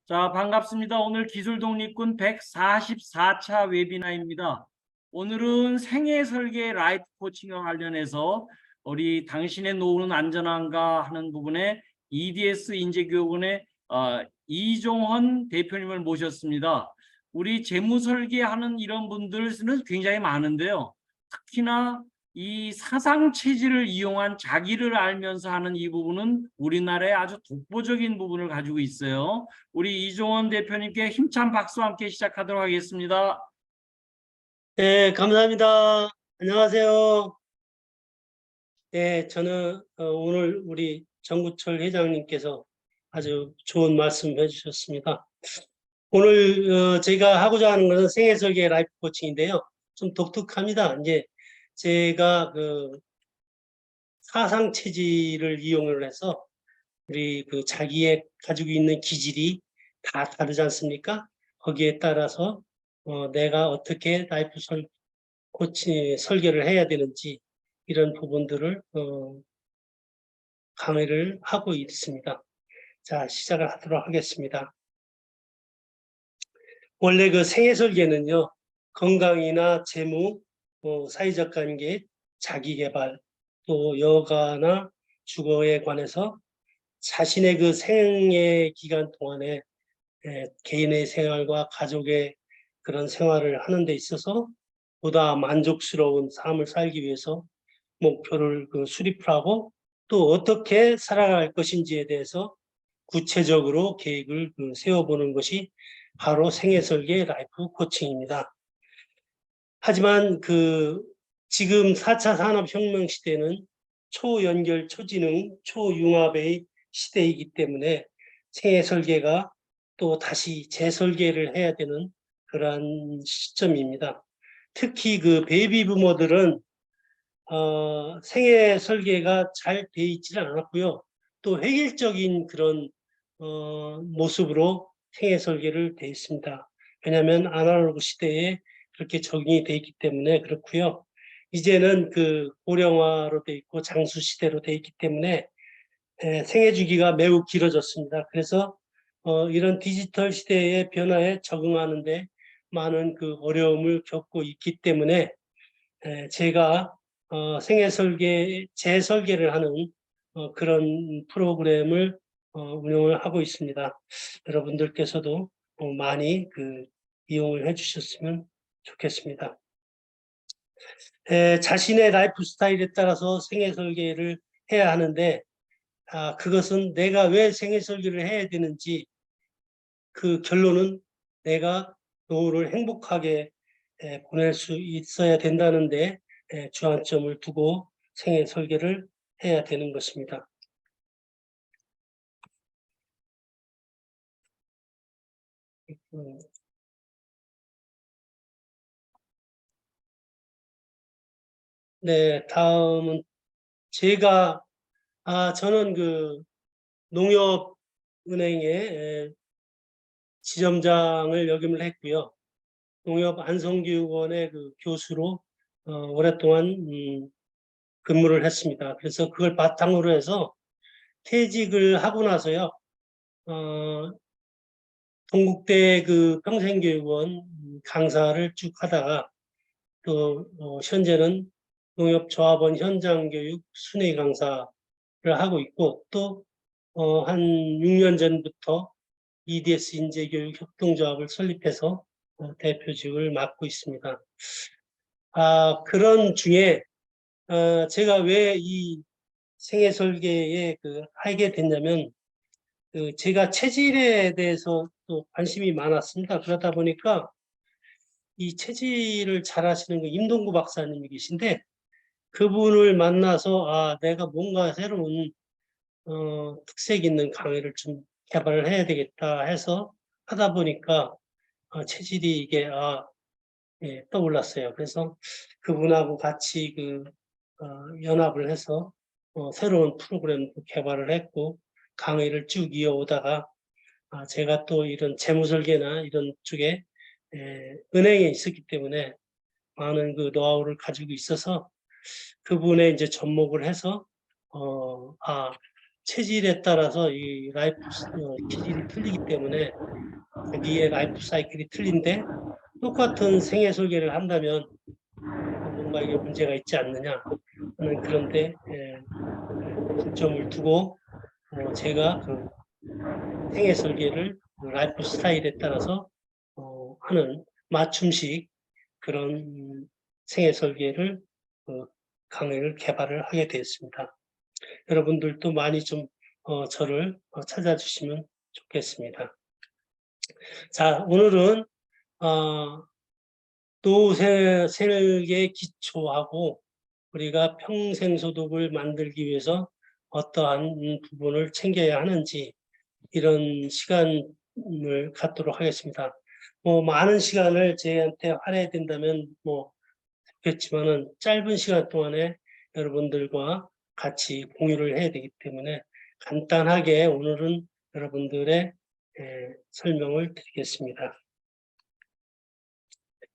자, 반갑습니다. 오늘 기술독립군 144차 웨비나입니다. 오늘은 생애 설계 라이프 코칭과 관련해서 우리 당신의 노후는 안전한가 하는 부분에 EDS 인재교육원의 이종헌 대표님을 모셨습니다. 우리 재무 설계하는 이런 분들은 굉장히 많은데요. 특히나 이 사상 체질을 이용한 자기를 알면서 하는 이 부분은 우리나라의 아주 독보적인 부분을 가지고 있어요. 우리 이종헌 대표님께 힘찬 박수와 함께 시작하도록 하겠습니다. 네, 감사합니다. 안녕하세요. 네, 저는 오늘 우리 정구철 회장님께서 아주 좋은 말씀 해주셨습니다. 오늘 제가 하고자 하는 것은 생애설계 라이프 코칭인데요. 좀 독특합니다. 이제 제가 그 사상 체질을 이용을 해서 우리 그 자기의 가지고 있는 기질이 다 다르지 않습니까? 거기에 따라서 내가 어떻게 라이프 코칭 설계를 해야 되는지 이런 부분들을 강의를 하고 있습니다. 자, 시작을 하도록 하겠습니다. 원래 그 생애 설계는요, 건강이나 재무, 사회적 관계, 자기개발, 또 여가나 주거에 관해서 자신의 그 생애 기간 동안에 개인의 생활과 가족의 그런 생활을 하는 데 있어서 보다 만족스러운 삶을 살기 위해서 목표를 수립을 하고 또 어떻게 살아갈 것인지에 대해서 구체적으로 계획을 세워보는 것이 바로 생애설계 라이프 코칭입니다. 하지만 지금 4차 산업혁명 시대는 초연결, 초지능, 초융합의 시대이기 때문에 생애설계가 또 다시 재설계를 해야 되는 그러한 시점입니다. 특히 그 베이비 부모들은 생애 설계가 잘 돼 있지는 않았고요. 또 획일적인 그런 모습으로 생애 설계를 돼 있습니다. 왜냐하면 아날로그 시대에 그렇게 적용이 돼 있기 때문에 그렇고요. 이제는 그 고령화로 돼 있고 장수 시대로 돼 있기 때문에 생애 주기가 매우 길어졌습니다. 그래서 이런 디지털 시대의 변화에 적응하는데 많은 그 어려움을 겪고 있기 때문에 제가 생애 설계, 재설계를 하는 그런 프로그램을 운영을 하고 있습니다. 여러분들께서도 많이 이용을 해주셨으면 좋겠습니다. 자신의 라이프 스타일에 따라서 생애 설계를 해야 하는데 그것은 내가 왜 생애 설계를 해야 되는지 그 결론은 내가 노후를 행복하게 보낼 수 있어야 된다는데 주안점을 두고 생애 설계를 해야 되는 것입니다. 네, 다음은 제가 저는 그 농협은행의 지점장을 역임을 했고요. 농협 안성교육원의 그 교수로 오랫동안 근무를 했습니다. 그래서 그걸 바탕으로 해서 퇴직을 하고 나서요, 동국대 그 평생교육원 강사를 쭉 하다가 또 현재는 농협조합원 현장교육 순회 강사를 하고 있고 또 한 6년 전부터 EDS 인재교육 협동조합을 설립해서 대표직을 맡고 있습니다. 그런 중에 제가 왜 이 생애 설계에 하게 됐냐면 제가 체질에 대해서 또 관심이 많았습니다. 그러다 보니까 이 체질을 잘 하시는 그 임동구 박사님이 계신데 그분을 만나서 내가 뭔가 새로운 특색 있는 강의를 좀 개발을 해야 되겠다 해서 하다 보니까 체질이 이게 예, 떠올랐어요. 그래서 그분하고 같이 연합을 해서 새로운 프로그램 개발을 했고 강의를 쭉 이어오다가 제가 또 이런 재무설계나 이런 쪽에 은행에 있었기 때문에 많은 그 노하우를 가지고 있어서 그분의 이제 접목을 해서 체질에 따라서 이 라이프 기질이 틀리기 때문에 자기의 라이프 사이클이 틀린데 똑같은 생애 설계를 한다면 뭔가 이게 문제가 있지 않느냐 하는 그런데 중점을 두고 제가 그 생애 설계를 라이프 스타일에 따라서 하는 맞춤식 그런 생애 설계를 강의를 개발을 하게 되었습니다. 여러분들도 많이 좀 저를 찾아주시면 좋겠습니다. 자, 오늘은 노후 생활의 기초하고 우리가 평생소득을 만들기 위해서 어떠한 부분을 챙겨야 하는지 이런 시간을 갖도록 하겠습니다. 많은 시간을 저한테 할애해야 된다면 좋겠지만은 짧은 시간 동안에 여러분들과 같이 공유를 해야 되기 때문에 간단하게 오늘은 여러분들의 설명을 드리겠습니다.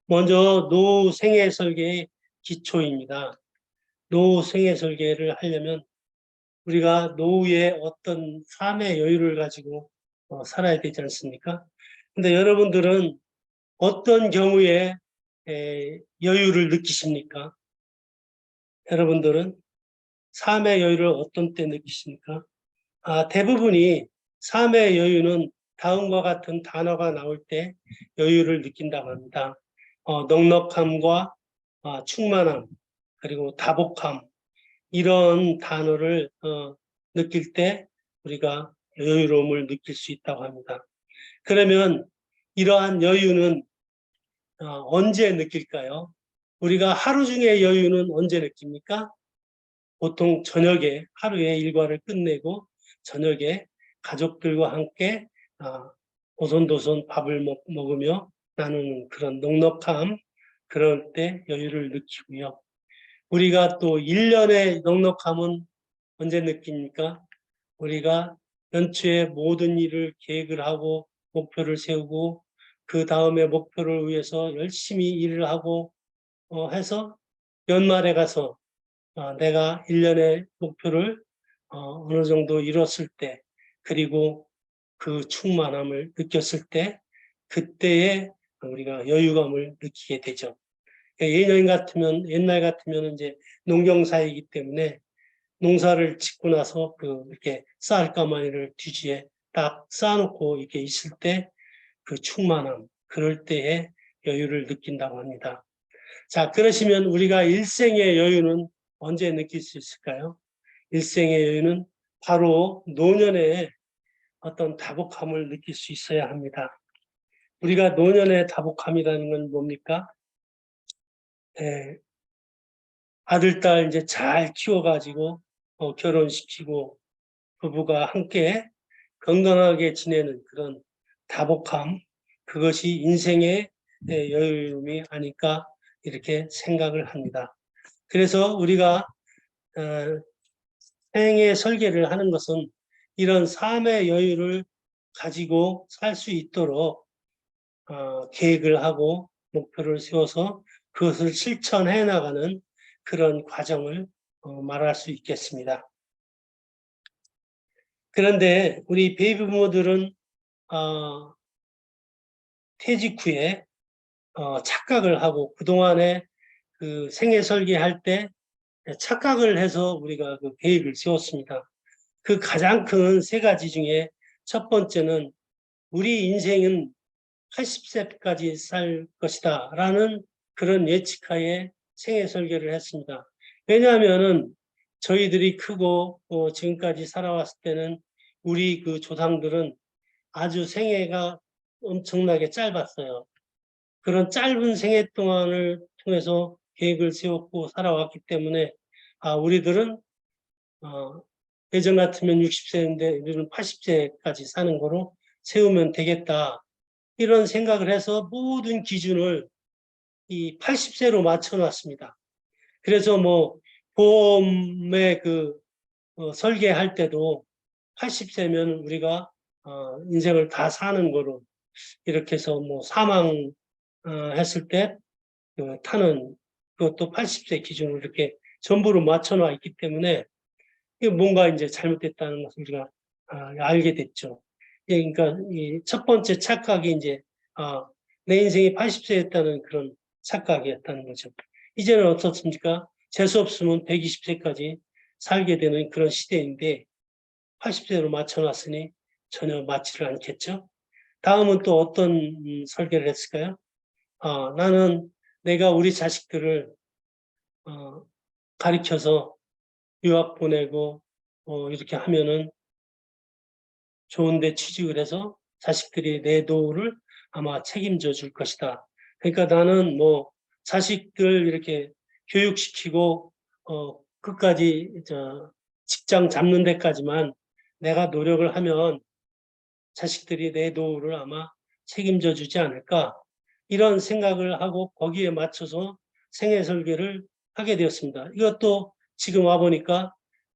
먼저 노후 생애 설계의 기초입니다. 노후 생애 설계를 하려면 우리가 노후에 어떤 삶의 여유를 가지고 살아야 되지 않습니까? 근데 여러분들은 어떤 경우에 여유를 느끼십니까? 여러분들은 삶의 여유를 어떤 때 느끼십니까? 대부분이 삶의 여유는 다음과 같은 단어가 나올 때 여유를 느낀다고 합니다. 넉넉함과 충만함, 그리고 다복함, 이런 단어를 느낄 때 우리가 여유로움을 느낄 수 있다고 합니다. 그러면 이러한 여유는 언제 느낄까요? 우리가 하루 중에 여유는 언제 느낍니까? 보통 저녁에 하루의 일과를 끝내고 저녁에 가족들과 함께 오손도손 밥을 먹으며 나누는 그런 넉넉함, 그럴 때 여유를 느끼고요. 우리가 또 1년의 넉넉함은 언제 느낍니까? 우리가 연초에 모든 일을 계획을 하고 목표를 세우고 그 다음에 목표를 위해서 열심히 일을 하고 해서 연말에 가서 내가 1년의 목표를 어느 정도 이뤘을 때 그리고 그 충만함을 느꼈을 때 그때에 우리가 여유감을 느끼게 되죠. 옛날 같으면 이제 농경사이기 때문에 농사를 짓고 나서 이렇게 쌀가마니를 뒤지에 딱 쌓아놓고 이렇게 있을 때 그 충만함, 그럴 때에 여유를 느낀다고 합니다. 자, 그러시면 우리가 일생의 여유는 언제 느낄 수 있을까요? 일생의 여유는 바로 노년에 어떤 다복함을 느낄 수 있어야 합니다. 우리가 노년의 다복함이라는 건 뭡니까? 아들, 딸 이제 잘 키워가지고 결혼시키고 부부가 함께 건강하게 지내는 그런 다복함, 그것이 인생의 여유임이 아닐까 이렇게 생각을 합니다. 그래서 우리가 생애 설계를 하는 것은 이런 삶의 여유를 가지고 살 수 있도록 계획을 하고 목표를 세워서 그것을 실천해 나가는 그런 과정을 말할 수 있겠습니다. 그런데 우리 베이비부모들은 퇴직 후에 착각을 하고 그동안에 그 생애 설계할 때 착각을 해서 우리가 그 계획을 세웠습니다. 그 가장 큰 세 가지 중에 첫 번째는 우리 인생은 80세까지 살 것이다 라는 그런 예측하에 생애 설계를 했습니다. 왜냐하면은 저희들이 크고 지금까지 살아왔을 때는 우리 그 조상들은 아주 생애가 엄청나게 짧았어요. 그런 짧은 생애 동안을 통해서 계획을 세웠고 살아왔기 때문에 우리들은 예전 같으면 60세인데 우리는 80세까지 사는 거로 세우면 되겠다. 이런 생각을 해서 모든 기준을 이 80세로 맞춰놨습니다. 그래서 보험에 설계할 때도 80세면 우리가 인생을 다 사는 거로 이렇게 해서 사망 했을 때 타는 그것도 80세 기준으로 이렇게 전부로 맞춰놔 있기 때문에 이게 뭔가 이제 잘못됐다는 것을 우리가 알게 됐죠. 예, 그러니까 이 첫 번째 착각이 이제 내 인생이 80세였다는 그런 착각이었다는 거죠. 이제는 어떻습니까? 재수 없으면 120세까지 살게 되는 그런 시대인데 80세로 맞춰놨으니 전혀 맞지를 않겠죠. 다음은 또 어떤 설계를 했을까요? 나는 내가 우리 자식들을 가르쳐서 유학 보내고 이렇게 하면은 좋은데 취직을 해서 자식들이 내 노후를 아마 책임져 줄 것이다. 그러니까 나는 뭐 자식들 이렇게 교육시키고 끝까지 직장 잡는 데까지만 내가 노력을 하면 자식들이 내 노후를 아마 책임져 주지 않을까 이런 생각을 하고 거기에 맞춰서 생애 설계를 하게 되었습니다. 이것도 지금 와 보니까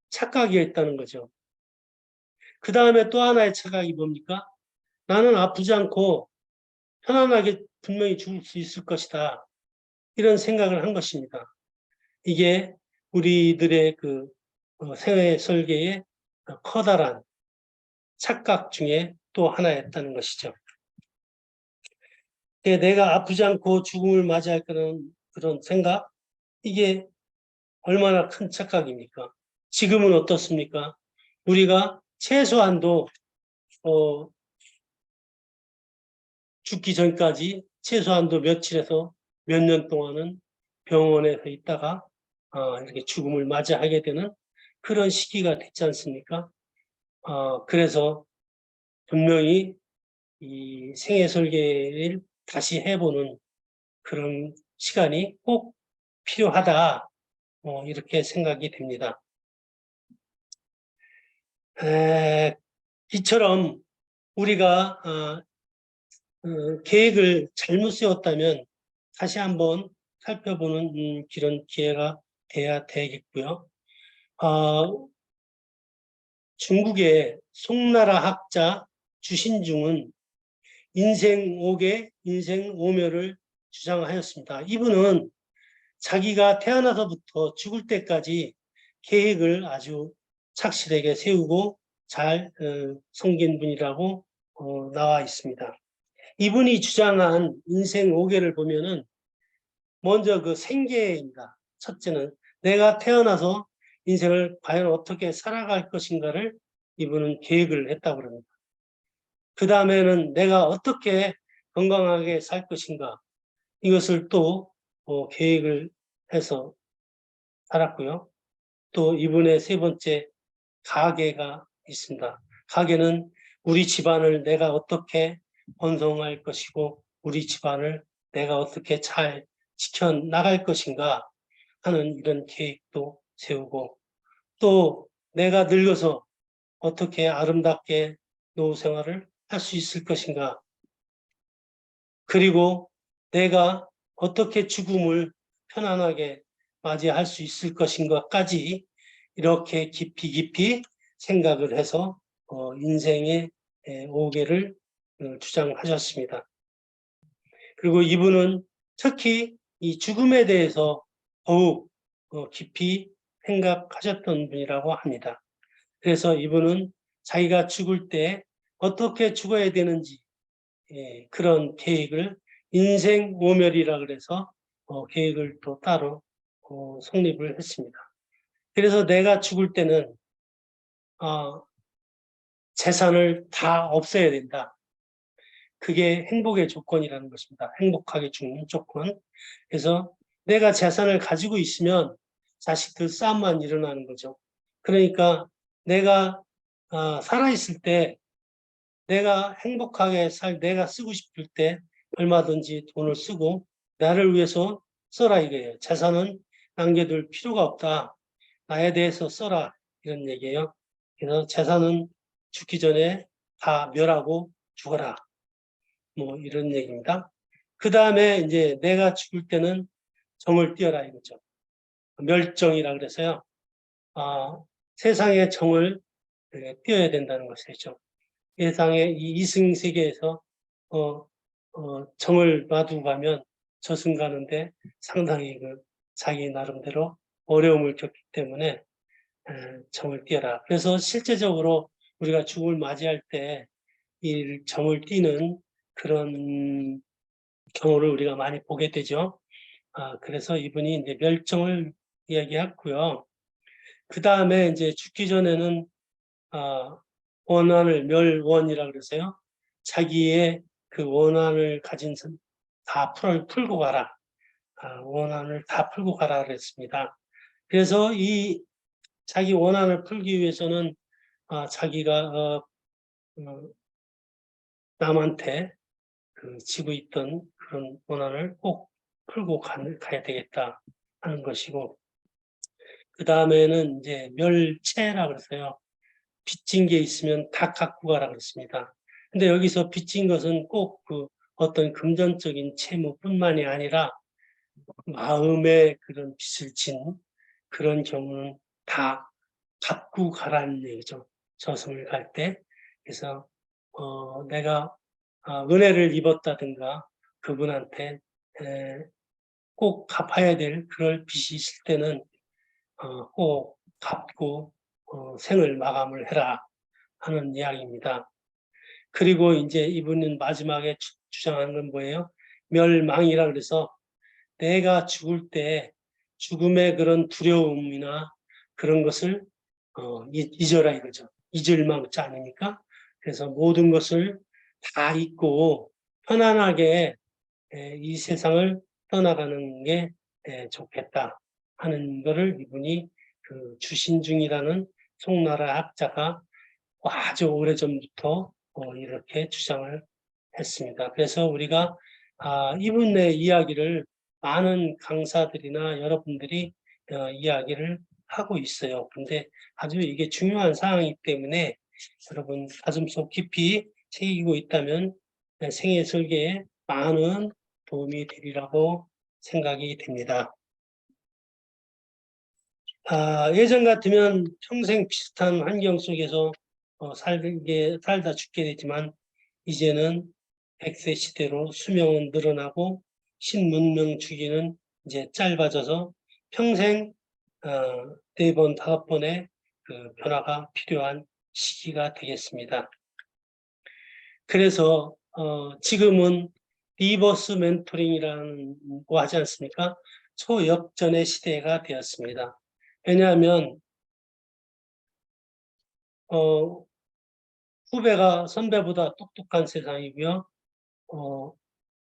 착각이었다는 거죠. 그 다음에 또 하나의 착각이 뭡니까? 나는 아프지 않고 편안하게 분명히 죽을 수 있을 것이다. 이런 생각을 한 것입니다. 이게 우리들의 그 생애 설계의 커다란 착각 중에 또 하나였다는 것이죠. 내가 아프지 않고 죽음을 맞이할 거라는 그런 생각, 이게 얼마나 큰 착각입니까? 지금은 어떻습니까? 우리가 최소한도 죽기 전까지 최소한도 며칠에서 몇 년 동안은 병원에서 있다가 이렇게 죽음을 맞이하게 되는 그런 시기가 됐지 않습니까? 그래서 분명히 이 생애 설계를 다시 해보는 그런 시간이 꼭 필요하다. 이렇게 생각이 됩니다. 이처럼 우리가 계획을 잘못 세웠다면 다시 한번 살펴보는 그런 기회가 돼야 되겠고요. 중국의 송나라 학자 주신중은 인생 5개, 인생 5멸을 주장하였습니다. 이분은 자기가 태어나서부터 죽을 때까지 계획을 아주 착실하게 세우고 잘 섬긴 분이라고 나와 있습니다. 이분이 주장한 인생 5개를 보면은 먼저 그 생계입니다. 첫째는 내가 태어나서 인생을 과연 어떻게 살아갈 것인가를 이분은 계획을 했다고 합니다. 그 다음에는 내가 어떻게 건강하게 살 것인가 이것을 또 계획을 해서 살았고요. 또 이분의 세 번째 가계가 있습니다. 가계는 우리 집안을 내가 어떻게 번성할 것이고 우리 집안을 내가 어떻게 잘 지켜나갈 것인가 하는 이런 계획도 세우고 또 내가 늙어서 어떻게 아름답게 노후 생활을 할 수 있을 것인가 그리고 내가 어떻게 죽음을 편안하게 맞이할 수 있을 것인가까지 이렇게 깊이 생각을 해서 인생의 5개를 주장하셨습니다. 그리고 이분은 특히 이 죽음에 대해서 더욱 깊이 생각하셨던 분이라고 합니다. 그래서 이분은 자기가 죽을 때 어떻게 죽어야 되는지 그런 계획을 인생 오멸이라 그래서 계획을 또 따로 성립을 했습니다. 그래서 내가 죽을 때는 재산을 다 없애야 된다. 그게 행복의 조건이라는 것입니다. 행복하게 죽는 조건. 그래서 내가 재산을 가지고 있으면 자식들 싸움만 일어나는 거죠. 그러니까 내가 살아있을 때 내가 행복하게 내가 쓰고 싶을 때 얼마든지 돈을 쓰고 나를 위해서 써라 이거예요. 재산은 남겨둘 필요가 없다. 나에 대해서 써라 이런 얘기예요. 그래서 재산은 죽기 전에 다 멸하고 죽어라. 뭐 이런 얘기입니다. 그 다음에 이제 내가 죽을 때는 정을 띄어라 이거죠. 멸정이라 그래서요. 세상에 정을 띄어야 된다는 것이죠. 세상의 이 이승세계에서 정을 놔두고 가면 저승 가는데 상당히 자기 나름대로 어려움을 겪기 때문에 점을 띄어라. 그래서 실제적으로 우리가 죽음을 맞이할 때 이 점을 띄는 그런 경우를 우리가 많이 보게 되죠. 그래서 이분이 이제 멸종을 이야기했고요. 그 다음에 이제 죽기 전에는 원한을 멸원이라 그러세요. 자기의 그 원한을 가진 다 풀고 가라. 원한을 다 풀고 가라 그랬습니다. 그래서 이 자기 원한을 풀기 위해서는 자기가 남한테 지고 있던 그런 원한을 꼭 풀고 가야 되겠다 하는 것이고, 그 다음에는 이제 멸체라 그랬어요. 빚진 게 있으면 다 갖고 가라 그랬습니다. 근데 여기서 빚진 것은 꼭 그 어떤 금전적인 채무뿐만이 아니라 마음의 그런 빚을 진 그런 경우는 다 갚고 가라는 얘기죠. 저승을 갈 때. 그래서 내가 은혜를 입었다든가 그분한테 꼭 갚아야 될 그럴 빚이 있을 때는 꼭 갚고 생을 마감을 해라 하는 이야기입니다. 그리고 이제 이분은 마지막에 주장하는 건 뭐예요? 멸망이라 그래서 내가 죽을 때 죽음의 그런 두려움이나 그런 것을 잊어라 이거죠. 잊을 망자 아닙니까? 그래서 모든 것을 다 잊고 편안하게 이 세상을 떠나가는 게 좋겠다 하는 것을 이분이 그 주신중이라는 송나라 학자가 아주 오래전부터 이렇게 주장을 했습니다. 그래서 우리가 이분의 이야기를 많은 강사들이나 여러분들이 이야기를 하고 있어요. 근데 아주 이게 중요한 사항이기 때문에 여러분 가슴속 깊이 새기고 있다면 생애 설계에 많은 도움이 되리라고 생각이 됩니다. 예전 같으면 평생 비슷한 환경 속에서 살다 죽게 되지만 이제는 100세 시대로 수명은 늘어나고 신문명 주기는 이제 짧아져서 평생 4번, 5번의 그 변화가 필요한 시기가 되겠습니다. 그래서 지금은 리버스 멘토링이라는 거 하지 않습니까? 초역전의 시대가 되었습니다. 왜냐하면 후배가 선배보다 똑똑한 세상이고요.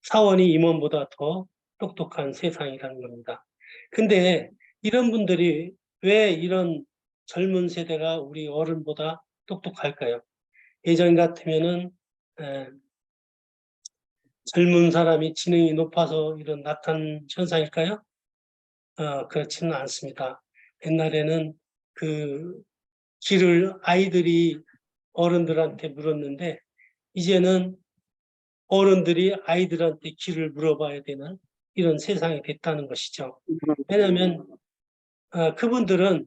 사원이 임원보다 더 똑똑한 세상이라는 겁니다. 근데 이런 분들이 왜 이런 젊은 세대가 우리 어른보다 똑똑할까요? 예전 같으면은 젊은 사람이 지능이 높아서 이런 나타난 현상일까요? 그렇지는 않습니다. 옛날에는 그 길을 아이들이 어른들한테 물었는데 이제는 어른들이 아이들한테 길을 물어봐야 되는 이런 세상이 됐다는 것이죠. 왜냐하면 그분들은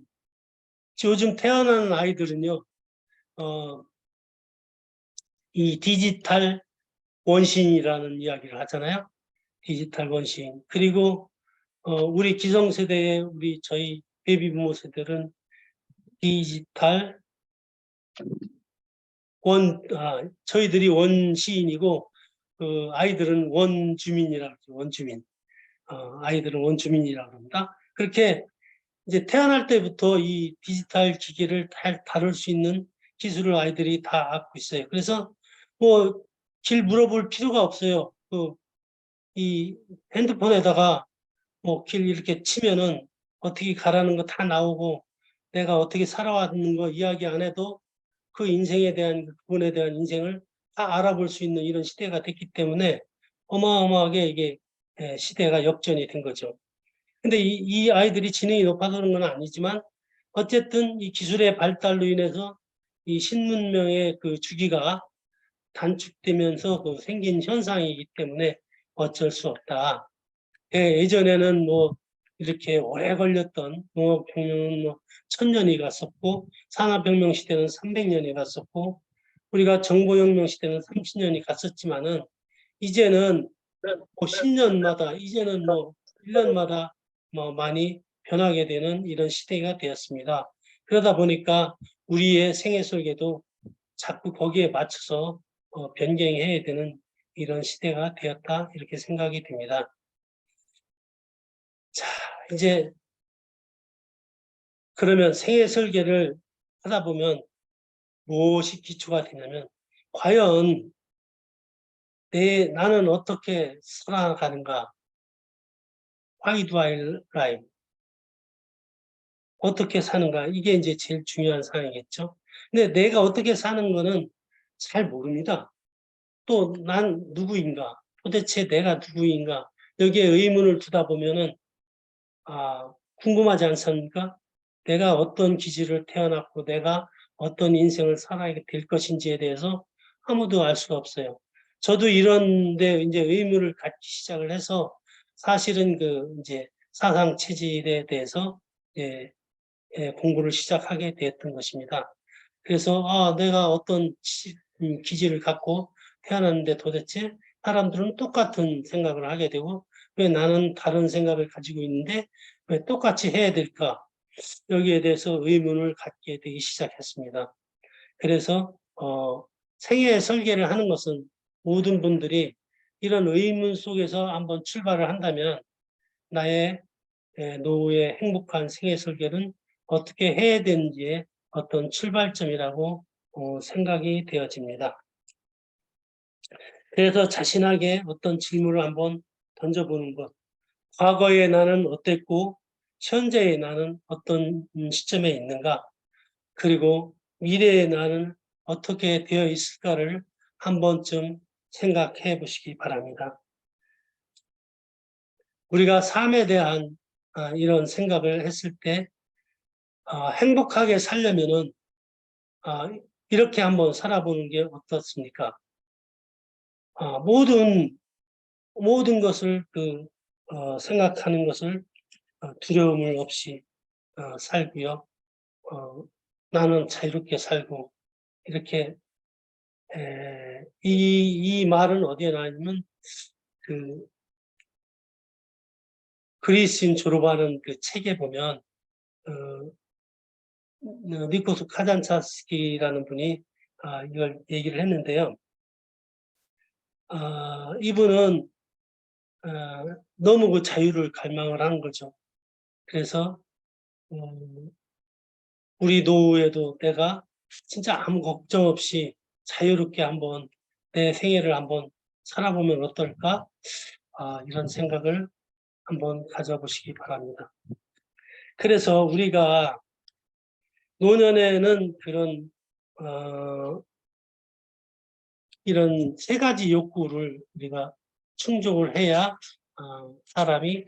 요즘 태어나는 아이들은요, 이 디지털 원시인이라는 이야기를 하잖아요. 디지털 원시인. 그리고 우리 기성세대의 저희 베이비부모 세대들은 디지털 저희들이 원시인이고 그 아이들은 원주민이라고 그러죠. 원주민. 아이들은 원주민이라고 합니다. 그렇게 이제 태어날 때부터 이 디지털 기기를 다룰 수 있는 기술을 아이들이 다 갖고 있어요. 그래서 뭐 길 물어볼 필요가 없어요. 이 핸드폰에다가 뭐 길 이렇게 치면은 어떻게 가라는 거 다 나오고 내가 어떻게 살아왔는 거 이야기 안 해도 그 인생에 대한 그분에 대한 인생을 다 알아볼 수 있는 이런 시대가 됐기 때문에 어마어마하게 이게 시대가 역전이 된 거죠. 근데 이 아이들이 지능이 높아서 그런 건 아니지만 어쨌든 이 기술의 발달로 인해서 이 신문명의 그 주기가 단축되면서 그 생긴 현상이기 때문에 어쩔 수 없다. 예전에는 뭐 이렇게 오래 걸렸던 농업혁명은 뭐 1000년이 갔었고 산업혁명 시대는 300년이 갔었고 우리가 정보혁명 시대는 30년이 갔었지만은 이제는 뭐 10년마다 이제는 뭐 1년마다 뭐 많이 변하게 되는 이런 시대가 되었습니다. 그러다 보니까 우리의 생애 설계도 자꾸 거기에 맞춰서 변경해야 되는 이런 시대가 되었다 이렇게 생각이 됩니다. 자, 이제 그러면 생애 설계를 하다 보면 무엇이 기초가 되냐면 과연 나는 어떻게 살아가는가? Why do I live? 어떻게 사는가? 이게 이제 제일 중요한 사항이겠죠. 근데 내가 어떻게 사는 거는 잘 모릅니다. 또 난 누구인가? 도대체 내가 누구인가? 여기에 의문을 두다 보면은 궁금하지 않습니까? 내가 어떤 기질을 태어났고 내가 어떤 인생을 살아야 될 것인지에 대해서 아무도 알 수가 없어요. 저도 이런데 이제 의문을 갖기 시작을 해서 사실은 그 이제 사상 체질에 대해서 예, 공부를 시작하게 되었던 것입니다. 그래서 내가 어떤 기질을 갖고 태어났는데 도대체 사람들은 똑같은 생각을 하게 되고 왜 나는 다른 생각을 가지고 있는데 왜 똑같이 해야 될까? 여기에 대해서 의문을 갖게 되기 시작했습니다. 그래서 생애 설계를 하는 것은 모든 분들이 이런 의문 속에서 한번 출발을 한다면 나의 노후의 행복한 생애 설계는 어떻게 해야 되는지의 어떤 출발점이라고 생각이 되어집니다. 그래서 자신에게 어떤 질문을 한번 던져보는 것. 과거의 나는 어땠고 현재의 나는 어떤 시점에 있는가? 그리고 미래의 나는 어떻게 되어 있을까를 한 번쯤 생각해 보시기 바랍니다. 우리가 삶에 대한 이런 생각을 했을 때 행복하게 살려면은 이렇게 한번 살아보는 게 어떻습니까? 모든 것을 생각하는 것을 두려움을 없이 살고요. 나는 자유롭게 살고 이렇게 이 말은 어디에 나왔냐면 그 그리스인 졸업하는 그 책에 보면 니코스 카잔차스키라는 분이 이걸 얘기를 했는데요. 이분은 너무 그 자유를 갈망을 하는 거죠. 그래서 우리 노후에도 내가 진짜 아무 걱정 없이 자유롭게 한번 내 생애를 한번 살아보면 어떨까? 이런 생각을 한번 가져보시기 바랍니다. 그래서 우리가 노년에는 그런 이런 세 가지 욕구를 우리가 충족을 해야 사람이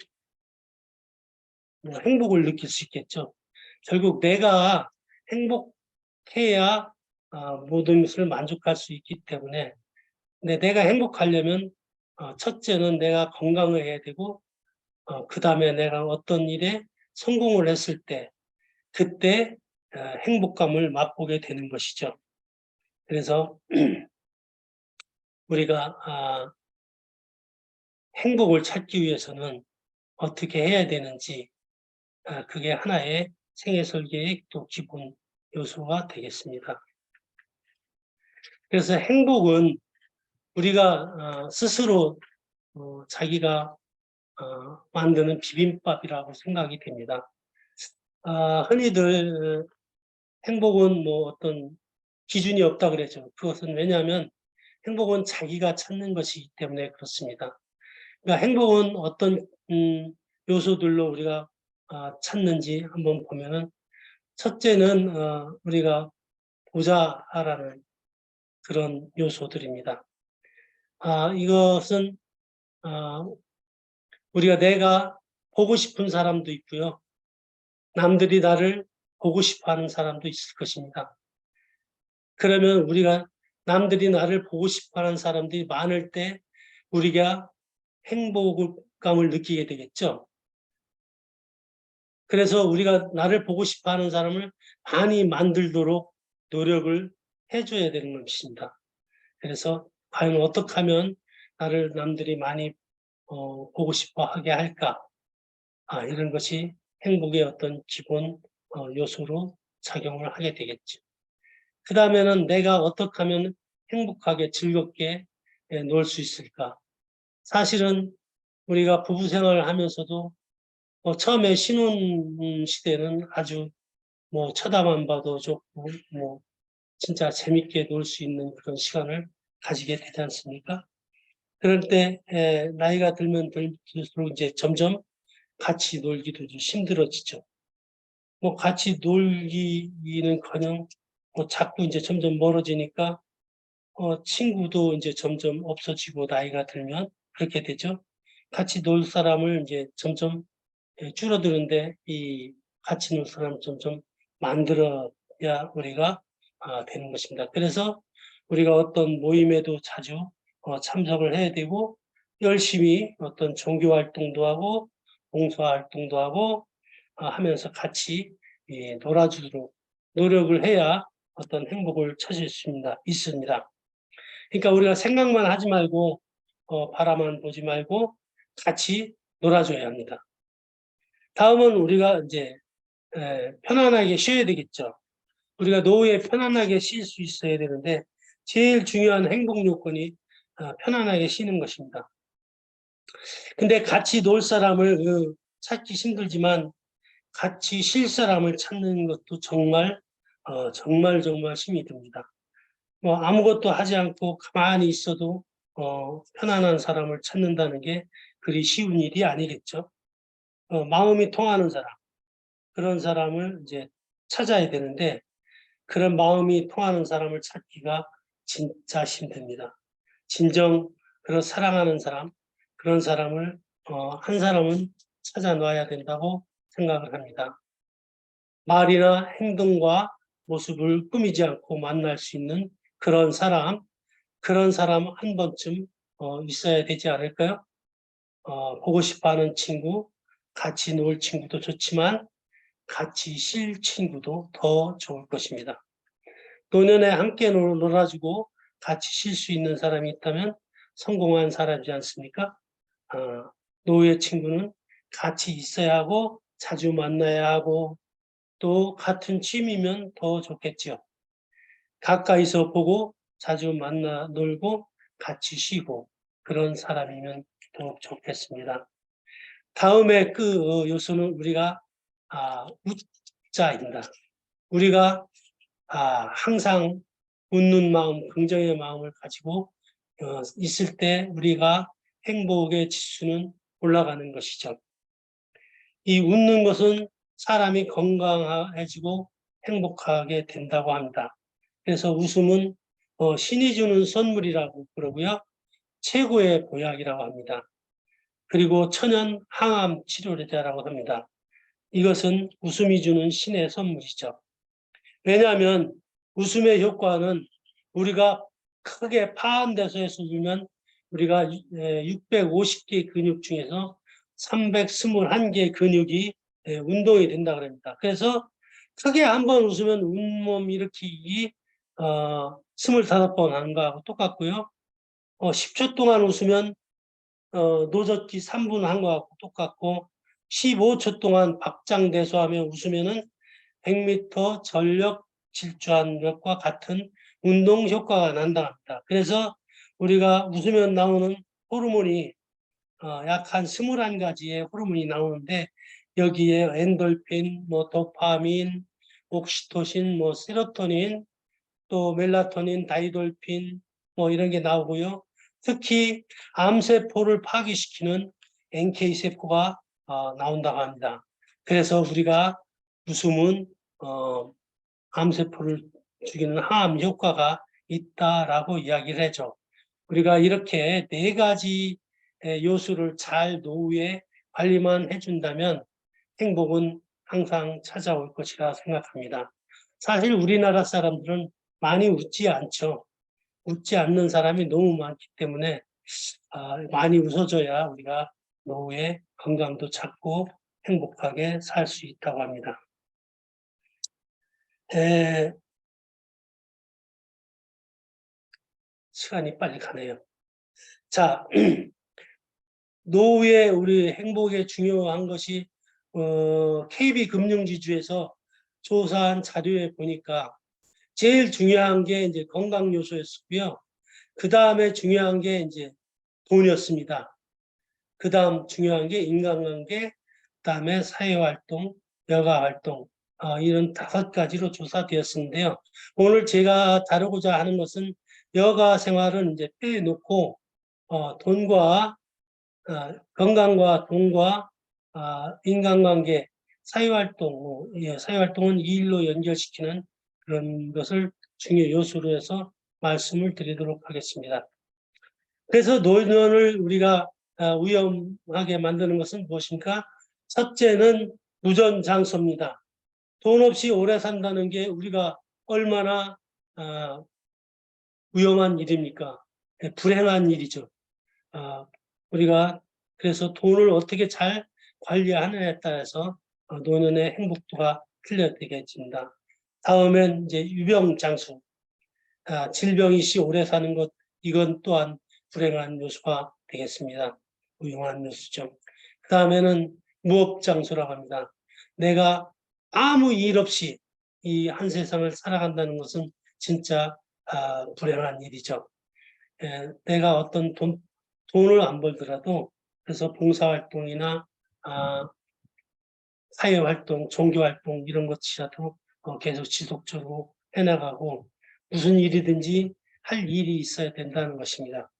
행복을 느낄 수 있겠죠. 결국 내가 행복해야 모든 것을 만족할 수 있기 때문에 근데 내가 행복하려면 첫째는 내가 건강을 해야 되고 그 다음에 내가 어떤 일에 성공을 했을 때 그때 행복감을 맛보게 되는 것이죠. 그래서 우리가 행복을 찾기 위해서는 어떻게 해야 되는지 그게 하나의 생애 설계의 또 기본 요소가 되겠습니다. 그래서 행복은 우리가 스스로 자기가 만드는 비빔밥이라고 생각이 됩니다. 흔히들 행복은 뭐 어떤 기준이 없다 그러죠. 그것은 왜냐하면 행복은 자기가 찾는 것이기 때문에 그렇습니다. 그러니까 행복은 어떤 요소들로 우리가 찾는지 한번 보면은 첫째는 우리가 보자라는 그런 요소들입니다. 이것은 우리가 내가 보고 싶은 사람도 있고요. 남들이 나를 보고 싶어하는 사람도 있을 것입니다. 그러면 우리가 남들이 나를 보고 싶어하는 사람들이 많을 때 우리가 행복감을 느끼게 되겠죠. 그래서 우리가 나를 보고 싶어하는 사람을 많이 만들도록 노력을 해줘야 되는 것입니다. 그래서 과연 어떻게 하면 나를 남들이 많이 보고 싶어하게 할까? 이런 것이 행복의 어떤 기본 요소로 작용을 하게 되겠죠. 그 다음에는 내가 어떻게 하면 행복하게 즐겁게 놀 수 있을까? 사실은 우리가 부부 생활을 하면서도 처음에 신혼 시대는 아주 쳐다만 봐도 좋고 진짜 재밌게 놀 수 있는 그런 시간을 가지게 되지 않습니까? 그럴 때 나이가 들면 들수록 이제 점점 같이 놀기도 좀 힘들어지죠. 같이 놀기는커녕 자꾸 이제 점점 멀어지니까 친구도 이제 점점 없어지고 나이가 들면 그렇게 되죠. 같이 놀 사람을 이제 점점 줄어드는데 이 같이 놀 사람을 점점 만들어야 우리가 되는 것입니다. 그래서 우리가 어떤 모임에도 자주 참석을 해야 되고 열심히 어떤 종교 활동도 하고 봉사 활동도 하고 하면서 같이 놀아주도록 노력을 해야 어떤 행복을 찾을 수 있습니다. 그러니까 우리가 생각만 하지 말고 바라만 보지 말고 같이 놀아줘야 합니다. 다음은 우리가 이제 편안하게 쉬어야 되겠죠. 우리가 노후에 편안하게 쉴 수 있어야 되는데 제일 중요한 행복 요건이 편안하게 쉬는 것입니다. 근데 같이 놀 사람을 찾기 힘들지만 같이 쉴 사람을 찾는 것도 정말 정말 힘이 듭니다. 아무것도 하지 않고 가만히 있어도 편안한 사람을 찾는다는 게 그리 쉬운 일이 아니겠죠. 마음이 통하는 사람, 그런 사람을 이제 찾아야 되는데 그런 마음이 통하는 사람을 찾기가 진짜 힘듭니다. 진정 그런 사랑하는 사람, 그런 사람을 한 사람은 찾아 놔야 된다고 생각을 합니다. 말이나 행동과 모습을 꾸미지 않고 만날 수 있는 그런 사람 한 번쯤 있어야 되지 않을까요? 보고 싶어하는 친구, 같이 놀 친구도 좋지만 같이 쉴 친구도 더 좋을 것입니다. 노년에 함께 놀아주고 같이 쉴 수 있는 사람이 있다면 성공한 사람이지 않습니까? 노후의 친구는 같이 있어야 하고 자주 만나야 하고 또 같은 취미면 더 좋겠죠. 가까이서 보고 자주 만나 놀고 같이 쉬고 그런 사람이면 더욱 좋겠습니다. 다음에 그 요소는 우리가 웃자입니다. 우리가 항상 웃는 마음, 긍정의 마음을 가지고 있을 때 우리가 행복의 지수는 올라가는 것이죠. 이 웃는 것은 사람이 건강해지고 행복하게 된다고 합니다. 그래서 웃음은 신이 주는 선물이라고 그러고요. 최고의 보약이라고 합니다. 그리고 천연 항암 치료제라고 합니다. 이것은 웃음이 주는 신의 선물이죠. 왜냐하면 웃음의 효과는 우리가 크게 파한돼서 해서 보면 우리가 650개 근육 중에서 321개 근육이 운동이 된다 그럽니다. 그래서 크게 한번 웃으면 온몸 일으키기 25번 하는 거하고 똑같고요. 10초 동안 웃으면 노젓기 3분 한 거하고 똑같고 15초 동안 박장대소하며 웃으면은 100m 전력 질주한 것과 같은 운동 효과가 난다 합니다. 그래서 우리가 웃으면 나오는 호르몬이 약 한 21가지의 호르몬이 나오는데 여기에 엔돌핀, 도파민, 옥시토신, 세로토닌, 또 멜라토닌, 다이돌핀 이런 게 나오고요. 특히 암세포를 파괴시키는 NK세포가 나온다고 합니다. 그래서 우리가 웃음은 암세포를 죽이는 항암 효과가 있다라고 이야기를 하죠. 우리가 이렇게 4가지 요소를 잘 노후에 관리만 해준다면 행복은 항상 찾아올 것이라 생각합니다. 사실 우리나라 사람들은 많이 웃지 않죠. 웃지 않는 사람이 너무 많기 때문에 많이 웃어줘야 우리가 노후에 건강도 찾고 행복하게 살 수 있다고 합니다. 시간이 빨리 가네요. 자, 노후에 우리 행복에 중요한 것이 KB금융지주에서 조사한 자료에 보니까 제일 중요한 게 이제 건강 요소였고요. 그 다음에 중요한 게 이제 돈이었습니다. 그 다음 중요한 게 인간관계, 그 다음에 사회활동, 여가활동, 이런 5가지로 조사되었는데요. 오늘 제가 다루고자 하는 것은 여가 생활은 이제 빼놓고 돈과 건강과 돈과 인간관계, 사회활동, 사회활동은 이 일로 연결시키는 그런 것을 중요 요소로 해서 말씀을 드리도록 하겠습니다. 그래서 노년을 우리가 위험하게 만드는 것은 무엇입니까? 첫째는 무전장소입니다. 돈 없이 오래 산다는 게 우리가 얼마나 위험한 일입니까? 불행한 일이죠. 우리가 그래서 돈을 어떻게 잘 관리하느냐에 따라서 노년의 행복도가 틀려지겠습니다. 다음엔 이제 유병장수, 질병이 시 오래 사는 것, 이건 또한 불행한 요소가 되겠습니다. 유용한 요소죠. 그 다음에는 무업장수라고 합니다. 내가 아무 일 없이 이 한 세상을 살아간다는 것은 진짜 불행한 일이죠. 내가 어떤 돈을 안 벌더라도 그래서 봉사활동이나 사회활동, 종교활동 이런 것이라도 계속 지속적으로 해나가고 무슨 일이든지 할 일이 있어야 된다는 것입니다.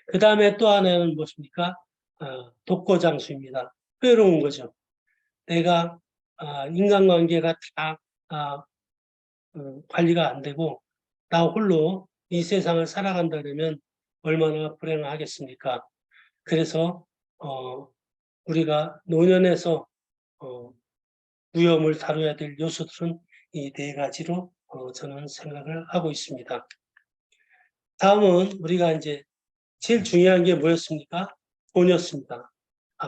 그 다음에 또 하나는 무엇입니까? 독거장수입니다. 외로운 거죠. 내가 인간관계가 다 관리가 안 되고 나 홀로 이 세상을 살아간다면 얼마나 불행하겠습니까? 그래서 우리가 노년에서 위험을 다뤄야 될 요소들은 이 4가지로 저는 생각을 하고 있습니다. 다음은 우리가 이제 제일 중요한 게 뭐였습니까? 돈이었습니다.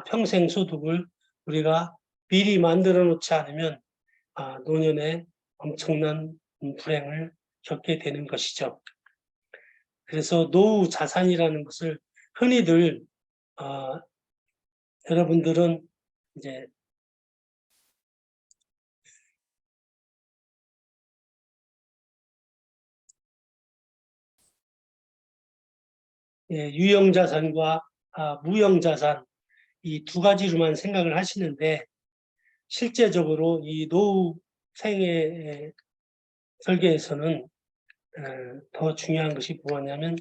평생 소득을 우리가 미리 만들어 놓지 않으면 노년에 엄청난 불행을 겪게 되는 것이죠. 그래서 노후 자산이라는 것을 흔히들 여러분들은 이제 유형자산과 무형자산 이 2가지로만 생각을 하시는데 실제적으로 이 노후 생애 설계에서는 더 중요한 것이 뭐냐면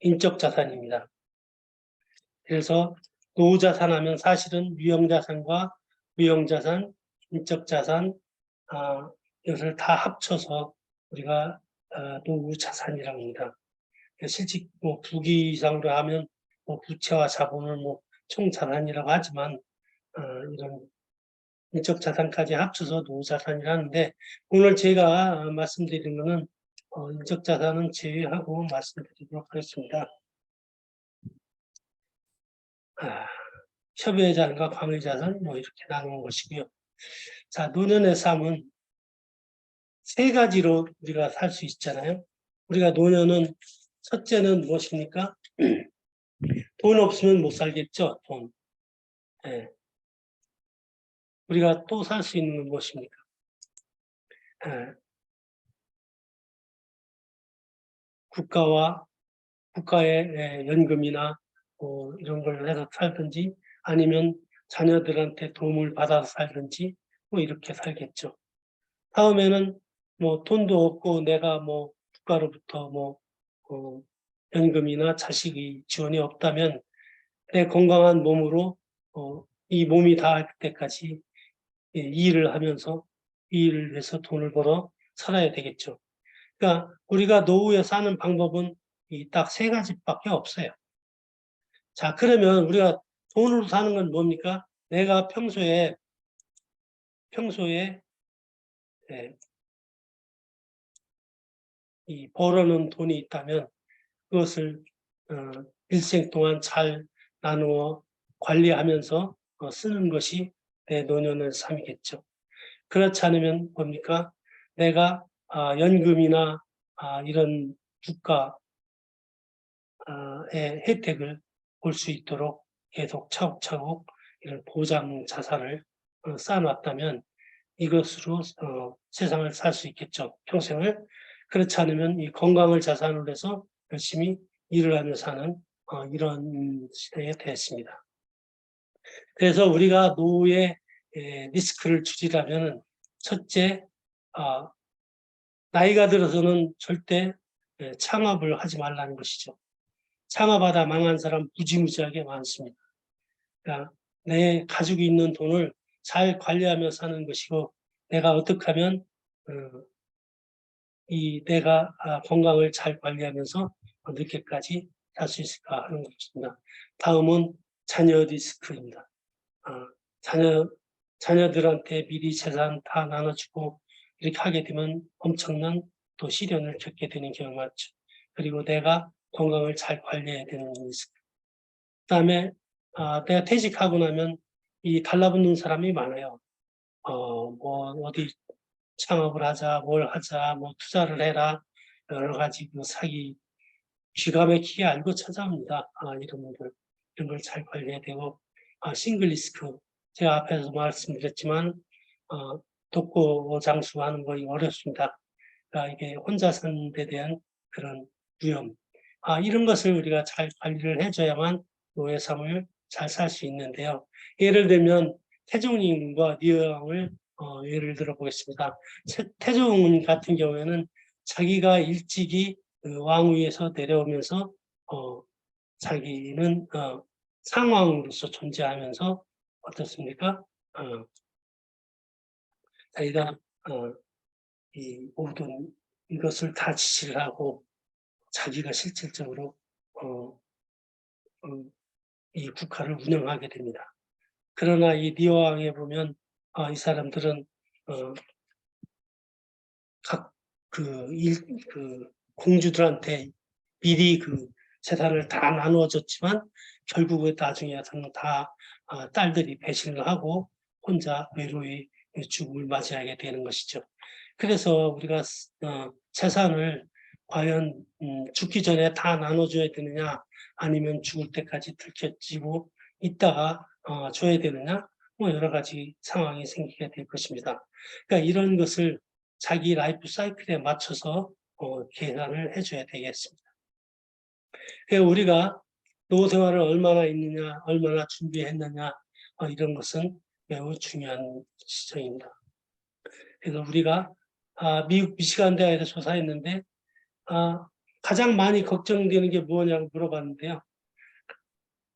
인적 자산입니다. 그래서 노후 자산하면 사실은 유형자산과 무형자산, 인적 자산 이것을 다 합쳐서 우리가 노후 자산이라고 합니다. 실직 부기상으로 하면 부채와 자본을 총 자산이라고 하지만 이런 인적 자산까지 합쳐서 노후 자산이라는데 오늘 제가 말씀드리는 것은 인적 자산은 제외하고 말씀드리도록 하겠습니다. 협의의 자산과 과밀 자산 이렇게 나누는 것이고요. 자, 노년의 삶은 3가지로 우리가 살 수 있잖아요. 우리가 노년은 첫째는 무엇입니까? 돈 없으면 못 살겠죠, 돈. 네. 우리가 또 살 수 있는 건 무엇입니까? 국가의 연금이나 이런 걸 해서 살든지 아니면 자녀들한테 도움을 받아서 살든지 이렇게 살겠죠. 다음에는 돈도 없고 내가 국가로부터 연금이나 자식의 지원이 없다면 내 건강한 몸으로 이 몸이 닿을 때까지 일을 하면서 이 일을 해서 돈을 벌어 살아야 되겠죠. 그러니까 우리가 노후에 사는 방법은 딱 3가지밖에 없어요. 자, 그러면 우리가 돈으로 사는 건 뭡니까? 내가 평소에 이 벌어놓은 돈이 있다면 그것을 일생 동안 잘 나누어 관리하면서 쓰는 것이 내 노년의 삶이겠죠. 그렇지 않으면 뭡니까? 내가 연금이나 이런 국가의 혜택을 볼 수 있도록 계속 차곡차곡 이런 보장 자산을 쌓아놨다면 이것으로 세상을 살 수 있겠죠. 평생을. 그렇지 않으면 이 건강을 자산으로 해서 열심히 일을 하며 사는 이런 시대에 됐습니다. 그래서 우리가 노후의 리스크를 줄이려면 첫째, 나이가 들어서는 절대 창업을 하지 말라는 것이죠. 창업하다 망한 사람 무지무지하게 많습니다. 그러니까 내 가지고 있는 돈을 잘 관리하며 사는 것이고, 내가 어떻게 하면 내가 건강을 잘 관리하면서 늦게까지 살 수 있을까 하는 것입니다. 다음은 자녀 리스크입니다. 자녀들한테 미리 재산 다 나눠주고 이렇게 하게 되면 엄청난 또 시련을 겪게 되는 경우가 많죠. 그리고 내가 건강을 잘 관리해야 되는 리스크. 그다음에 내가 퇴직하고 나면 이 달라붙는 사람이 많아요. 뭐 어디 창업을 하자, 뭘 하자, 뭐 투자를 해라, 여러 가지 그 사기 기가 막히게 알고 찾아옵니다. 이런 분들 이런 걸 잘 관리해야 되고, 싱글 리스크 제가 앞에서 말씀드렸지만 독고 장수하는 거 어렵습니다. 그러니까 이게 혼자 사는 데 대한 그런 위험, 이런 것을 우리가 잘 관리를 해줘야만 노예 삶을 잘 살 수 있는데요. 예를 들면 태종님과 리어왕을 예를 들어 보겠습니다. 태종 같은 경우에는 자기가 일찍이 그 왕위에서 내려오면서 자기는 상왕으로서 존재하면서 어떻습니까? 자기가 이 모든 이것을 다 지시를 하고 자기가 실질적으로 이 국가를 운영하게 됩니다. 그러나 이 리어왕에 보면 이 사람들은 각 공주들한테 미리 그 재산을 다 나누어줬지만 결국에 나중에는 다 딸들이 배신을 하고 혼자 외로이 죽음을 맞이하게 되는 것이죠. 그래서 우리가 재산을 과연 죽기 전에 다 나눠줘야 되느냐, 아니면 죽을 때까지 들켜지고 있다가 줘야 되느냐, 뭐 여러 가지 상황이 생기게 될 것입니다. 그러니까 이런 것을 자기 라이프 사이클에 맞춰서 계산을 해줘야 되겠습니다. 그래서 우리가 노후 생활을 얼마나 있느냐, 얼마나 준비했느냐, 이런 것은 매우 중요한 지점입니다. 그래서 우리가 미국 미시간 대학에서 조사했는데 가장 많이 걱정되는 게 뭐냐고 물어봤는데요.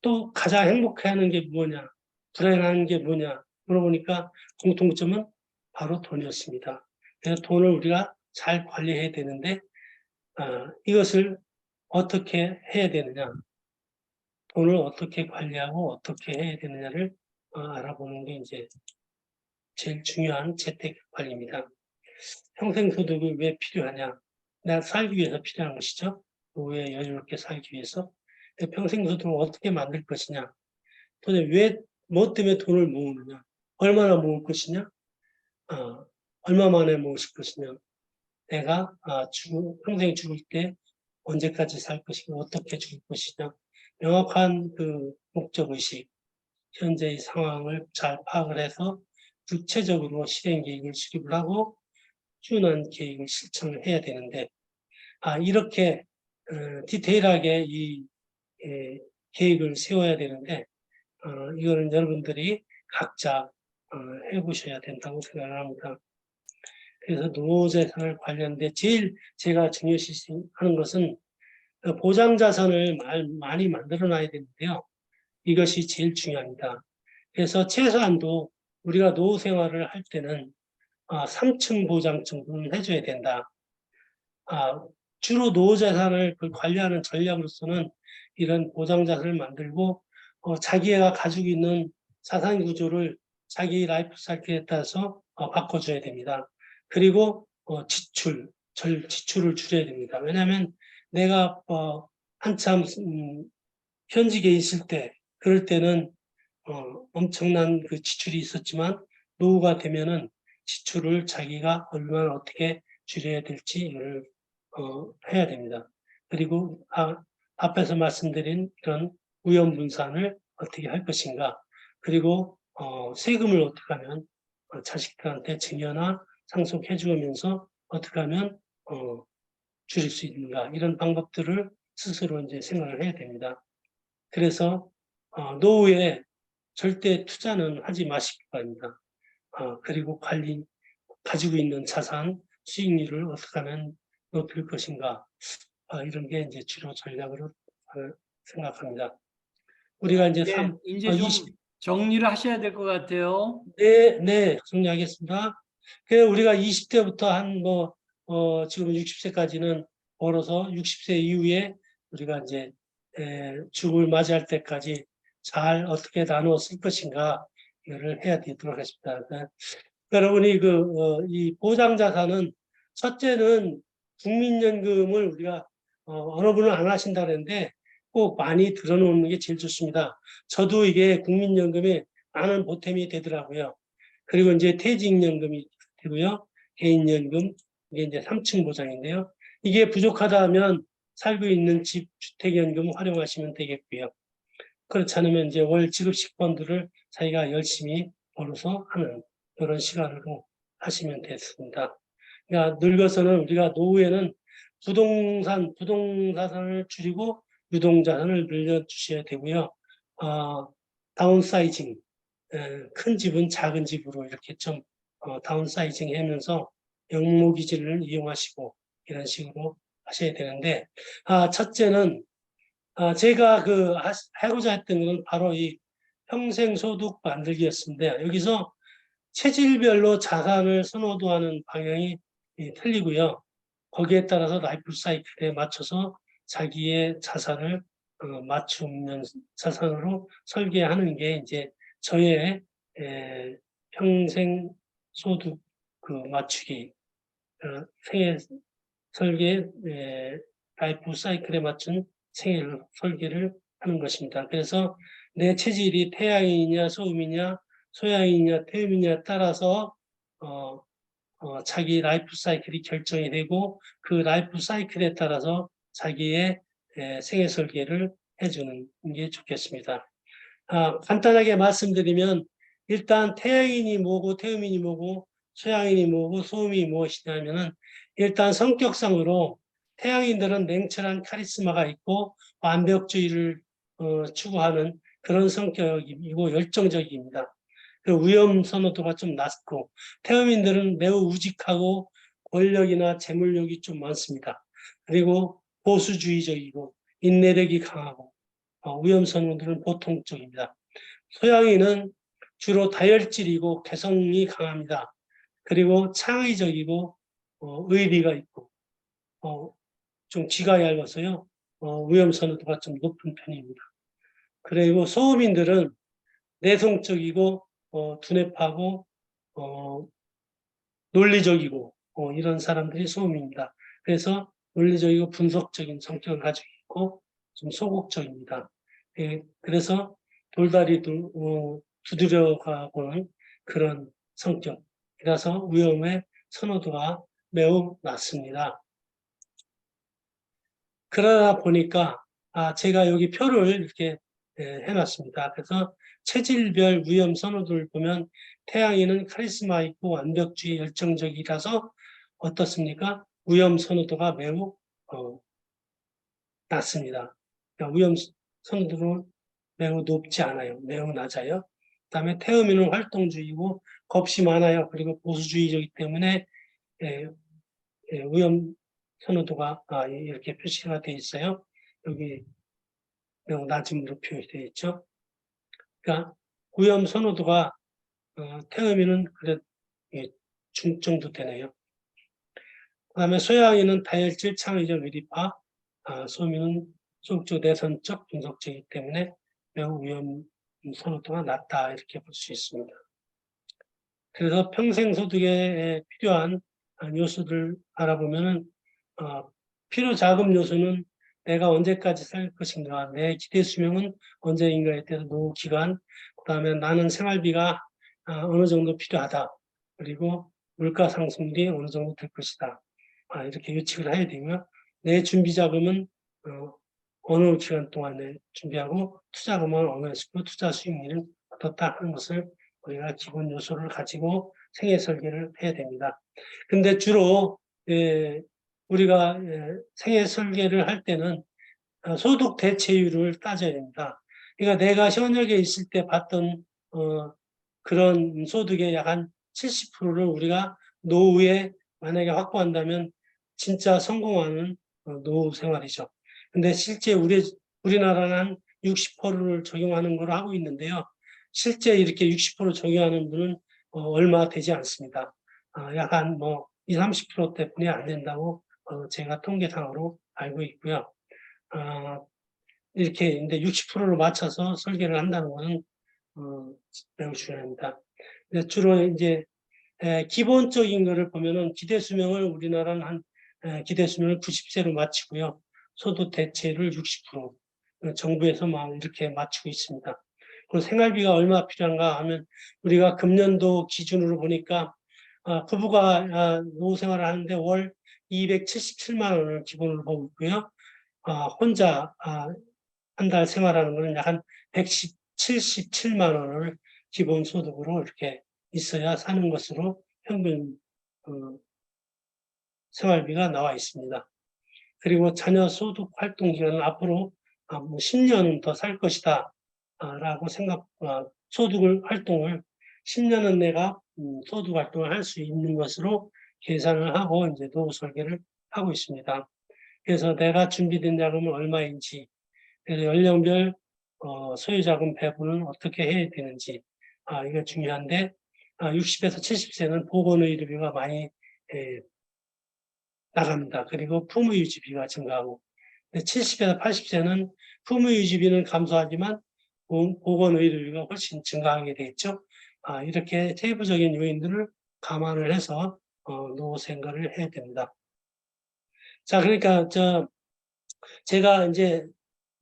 또 가장 행복해하는 게 뭐냐, 불행한 게 뭐냐 물어보니까 공통점은 바로 돈이었습니다. 그래서 돈을 우리가 잘 관리해야 되는데 이것을 어떻게 해야 되느냐, 돈을 어떻게 관리하고 어떻게 해야 되느냐를 알아보는 게 이제 제일 중요한 재택 관리입니다. 평생소득이 왜 필요하냐? 내가 살기 위해서 필요한 것이죠. 노후에 여유롭게 살기 위해서. 평생소득을 어떻게 만들 것이냐? 도대체 뭐 때문에 돈을 모으느냐? 얼마나 모을 것이냐? 얼마 만에 모으실 것이냐? 내가 평생 죽을 때 언제까지 살 것이고 어떻게 죽을 것이냐? 명확한 그 목적의식, 현재의 상황을 잘 파악을 해서 구체적으로 실행 계획을 수립을 하고 꾸준한 계획을 실천을 해야 되는데 이렇게 디테일하게 이 계획을 세워야 되는데 이거는 여러분들이 각자 해보셔야 된다고 생각을 합니다. 그래서 노후자산을 관련돼 제일 제가 중요시하는 것은 보장자산을 많이 만들어 놔야 되는데요. 이것이 제일 중요합니다. 그래서 최소한도 우리가 노후 생활을 할 때는 3층 보장 정도는 해줘야 된다. 주로 노후자산을 관리하는 전략으로서는 이런 보장자산을 만들고 자기가 가지고 있는 자산 구조를 자기 라이프 사이클에 따라서 바꿔줘야 됩니다. 그리고 지출을 줄여야 됩니다. 왜냐하면 내가 한참 현직에 있을 때 그럴 때는 엄청난 그 지출이 있었지만 노후가 되면은 지출을 자기가 얼마나 어떻게 줄여야 될지 이걸 해야 됩니다. 그리고 앞에서 말씀드린 이런 위험 분산을 어떻게 할 것인가, 그리고 세금을 어떻게 하면 자식들한테 증여나 상속해 주면서 어떻게 하면 줄일 수 있는가 이런 방법들을 스스로 이제 생각을 해야 됩니다. 그래서 노후에 절대 투자는 하지 마시기 바랍니다. 그리고 가지고 있는 자산 수익률을 어떻게 하면 높일 것인가 이런 게 이제 주로 전략으로 생각합니다. 우리가 이제 예, 이제 좀 20, 정리를 하셔야 될 것 같아요. 네, 정리하겠습니다. 우리가 20대부터 지금 60세까지는 벌어서 60세 이후에 우리가 이제 죽을 맞이할 때까지 잘 어떻게 나누어 쓸 것인가 이거를 해야 되도록 하겠습니다. 여러분이 이 보장자산은 첫째는 국민연금을 우리가 어느 분은 안 하신다는데 꼭 많이 들어놓는 게 제일 좋습니다. 저도 이게 국민연금에 많은 보탬이 되더라고요. 그리고 이제 퇴직연금이 되고요. 개인연금, 이게 이제 3층 보장인데요. 이게 부족하다 하면 살고 있는 집 주택연금 활용하시면 되겠고요. 그렇지 않으면 이제 월 지급식 펀드를 자기가 열심히 벌어서 하는 그런 시간으로 하시면 됐습니다. 그러니까 늙어서는 우리가 노후에는 부동산을 줄이고 유동자산을 늘려주셔야 되고요. 다운사이징, 큰 집은 작은 집으로 이렇게 좀 다운사이징 하면서 영목이질을 이용하시고 이런 식으로 하셔야 되는데, 첫째는 제가 하고자 했던 건 바로 이 평생소득 만들기였습니다. 여기서 체질별로 자산을 선호도하는 방향이 틀리고요. 거기에 따라서 라이프 사이클에 맞춰서 자기의 자산을 맞추는 자산으로 설계하는 게 이제 저의 평생 소득 맞추기 생애 설계 라이프 사이클에 맞춘 생애 설계를 하는 것입니다. 그래서 내 체질이 태양이냐 소음이냐 소양이냐 태음이냐에 따라서 자기 라이프 사이클이 결정이 되고 그 라이프 사이클에 따라서 자기의 생애 설계를 해주는 게 좋겠습니다. 간단하게 말씀드리면 일단 태양인이 뭐고 태음인이 뭐고 소양인이 뭐고 소음이 무엇이냐면은 일단 성격상으로 태양인들은 냉철한 카리스마가 있고 완벽주의를 추구하는 그런 성격이고 열정적입니다. 위험 선호도가 좀 낮고 태음인들은 매우 우직하고 권력이나 재물력이 좀 많습니다. 그리고 보수주의적이고 인내력이 강하고 위험 선호들은 보통적입니다. 소양인은 주로 다혈질이고 개성이 강합니다. 그리고 창의적이고 의리가 있고 좀 귀가 얇아서요. 위험 선호도가 좀 높은 편입니다. 그리고 소음인들은 내성적이고 두뇌파고 논리적이고 이런 사람들이 소음입니다. 그래서 논리적이고 분석적인 성격을 가지고 있고 좀 소극적입니다. 그래서 돌다리 두드려가고는 그런 성격이라서 위험의 선호도가 매우 낮습니다. 그러다 보니까 제가 여기 표를 이렇게 해놨습니다. 그래서 체질별 위험 선호도를 보면 태양인은 카리스마 있고 완벽주의 열정적이라서 어떻습니까? 위험 선호도가 매우 낮습니다. 그러니까 위험 선호도는 매우 높지 않아요. 매우 낮아요. 그다음에 태음인은 활동주의고 겁이 많아요. 그리고 보수주의적이기 때문에 위험 선호도가 이렇게 표시가 되어 있어요. 여기 매우 낮음으로 표시되어 있죠. 그러니까 위험 선호도가 태음인은 그래 중 정도 되네요. 그다음에 소양인은 다혈질 창의적 의리파, 소민은 소극적 내선적 분석적이기 때문에 매우 위험 선호도가 낮다 이렇게 볼 수 있습니다. 그래서 평생 소득에 필요한 요소들 알아보면은 필요 자금 요소는 내가 언제까지 살 것인가, 내 기대 수명은 언제인가에 대해서 노후 기간, 그다음에 나는 생활비가 어느 정도 필요하다. 그리고 물가 상승률이 어느 정도 될 것이다. 이렇게 예측을 해야 되고요. 내 준비 자금은 어느 기간 동안에 준비하고 투자금은 어느 식으로 투자 수익률은 어떻다 하는 것을 우리가 기본 요소를 가지고 생애 설계를 해야 됩니다. 근데 주로 우리가 생애 설계를 할 때는 소득 대체율을 따져야 됩니다. 그러니까 내가 현역에 있을 때 봤던 그런 소득의 약 한 70%를 우리가 노후에 만약에 확보한다면 진짜 성공하는 노후 생활이죠. 근데 실제 우리나라는 한 60%를 적용하는 걸 하고 있는데요. 실제 이렇게 60% 적용하는 분은 얼마 되지 않습니다. 약 한 뭐 20, 30%대뿐이 안 된다고 제가 통계상으로 알고 있고요. 이렇게 근데 60%를 맞춰서 설계를 한다는 것은 매우 중요합니다. 주로 이제 기본적인 거를 보면은 기대 수명을 우리나라는 기대 수명을 90세로 맞추고요. 소득 대체율을 60% 정부에서 막 이렇게 맞추고 있습니다. 그리고 생활비가 얼마 필요한가 하면 우리가 금년도 기준으로 보니까 부부가 노후 생활을 하는데 월 277만 원을 기본으로 보고 있고요. 혼자 한 달 생활하는 것은 약 한 177만 원을 기본 소득으로 이렇게 있어야 사는 것으로 평균 생활비가 나와 있습니다. 그리고 자녀 소득 활동 기간은 앞으로 뭐 10년은 더 살 것이다 라고 소득을 활동을 10년은 내가 소득 활동을 할 수 있는 것으로 계산을 하고 이제 노후 설계를 하고 있습니다. 그래서 내가 준비된 자금은 얼마인지, 그래서 연령별 소유자금 배분은 어떻게 해야 되는지 이거 중요한데 60에서 70세는 보건의료비가 많이 나갑니다. 그리고 품위유지비가 증가하고 70에서 80세는 품위유지비는 감소하지만 보건의료비가 훨씬 증가하게 되겠죠. 이렇게 세부적인 요인들을 감안을 해서 노후 생각을 해야 됩니다. 자, 그러니까 제가 이제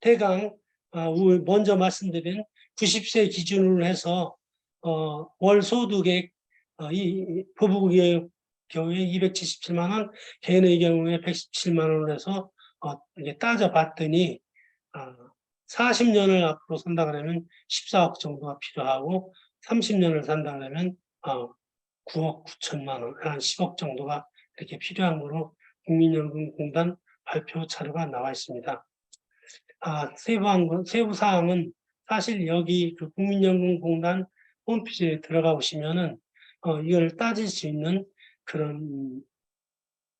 대강 먼저 말씀드린 90세 기준으로 해서 월 소득액 이 부부의 경우에 277만 원, 개인의 경우에 117만 원을 해서 이게 따져봤더니 40년을 앞으로 산다 그러면 14억 정도가 필요하고 30년을 산다 그러면 9억 9천만 원, 한 10억 정도가 이렇게 필요한 거로 국민연금공단 발표 자료가 나와 있습니다. 세부 사항은 사실 여기 그 국민연금공단 홈페이지에 들어가 보시면은 이걸 따질 수 있는 그런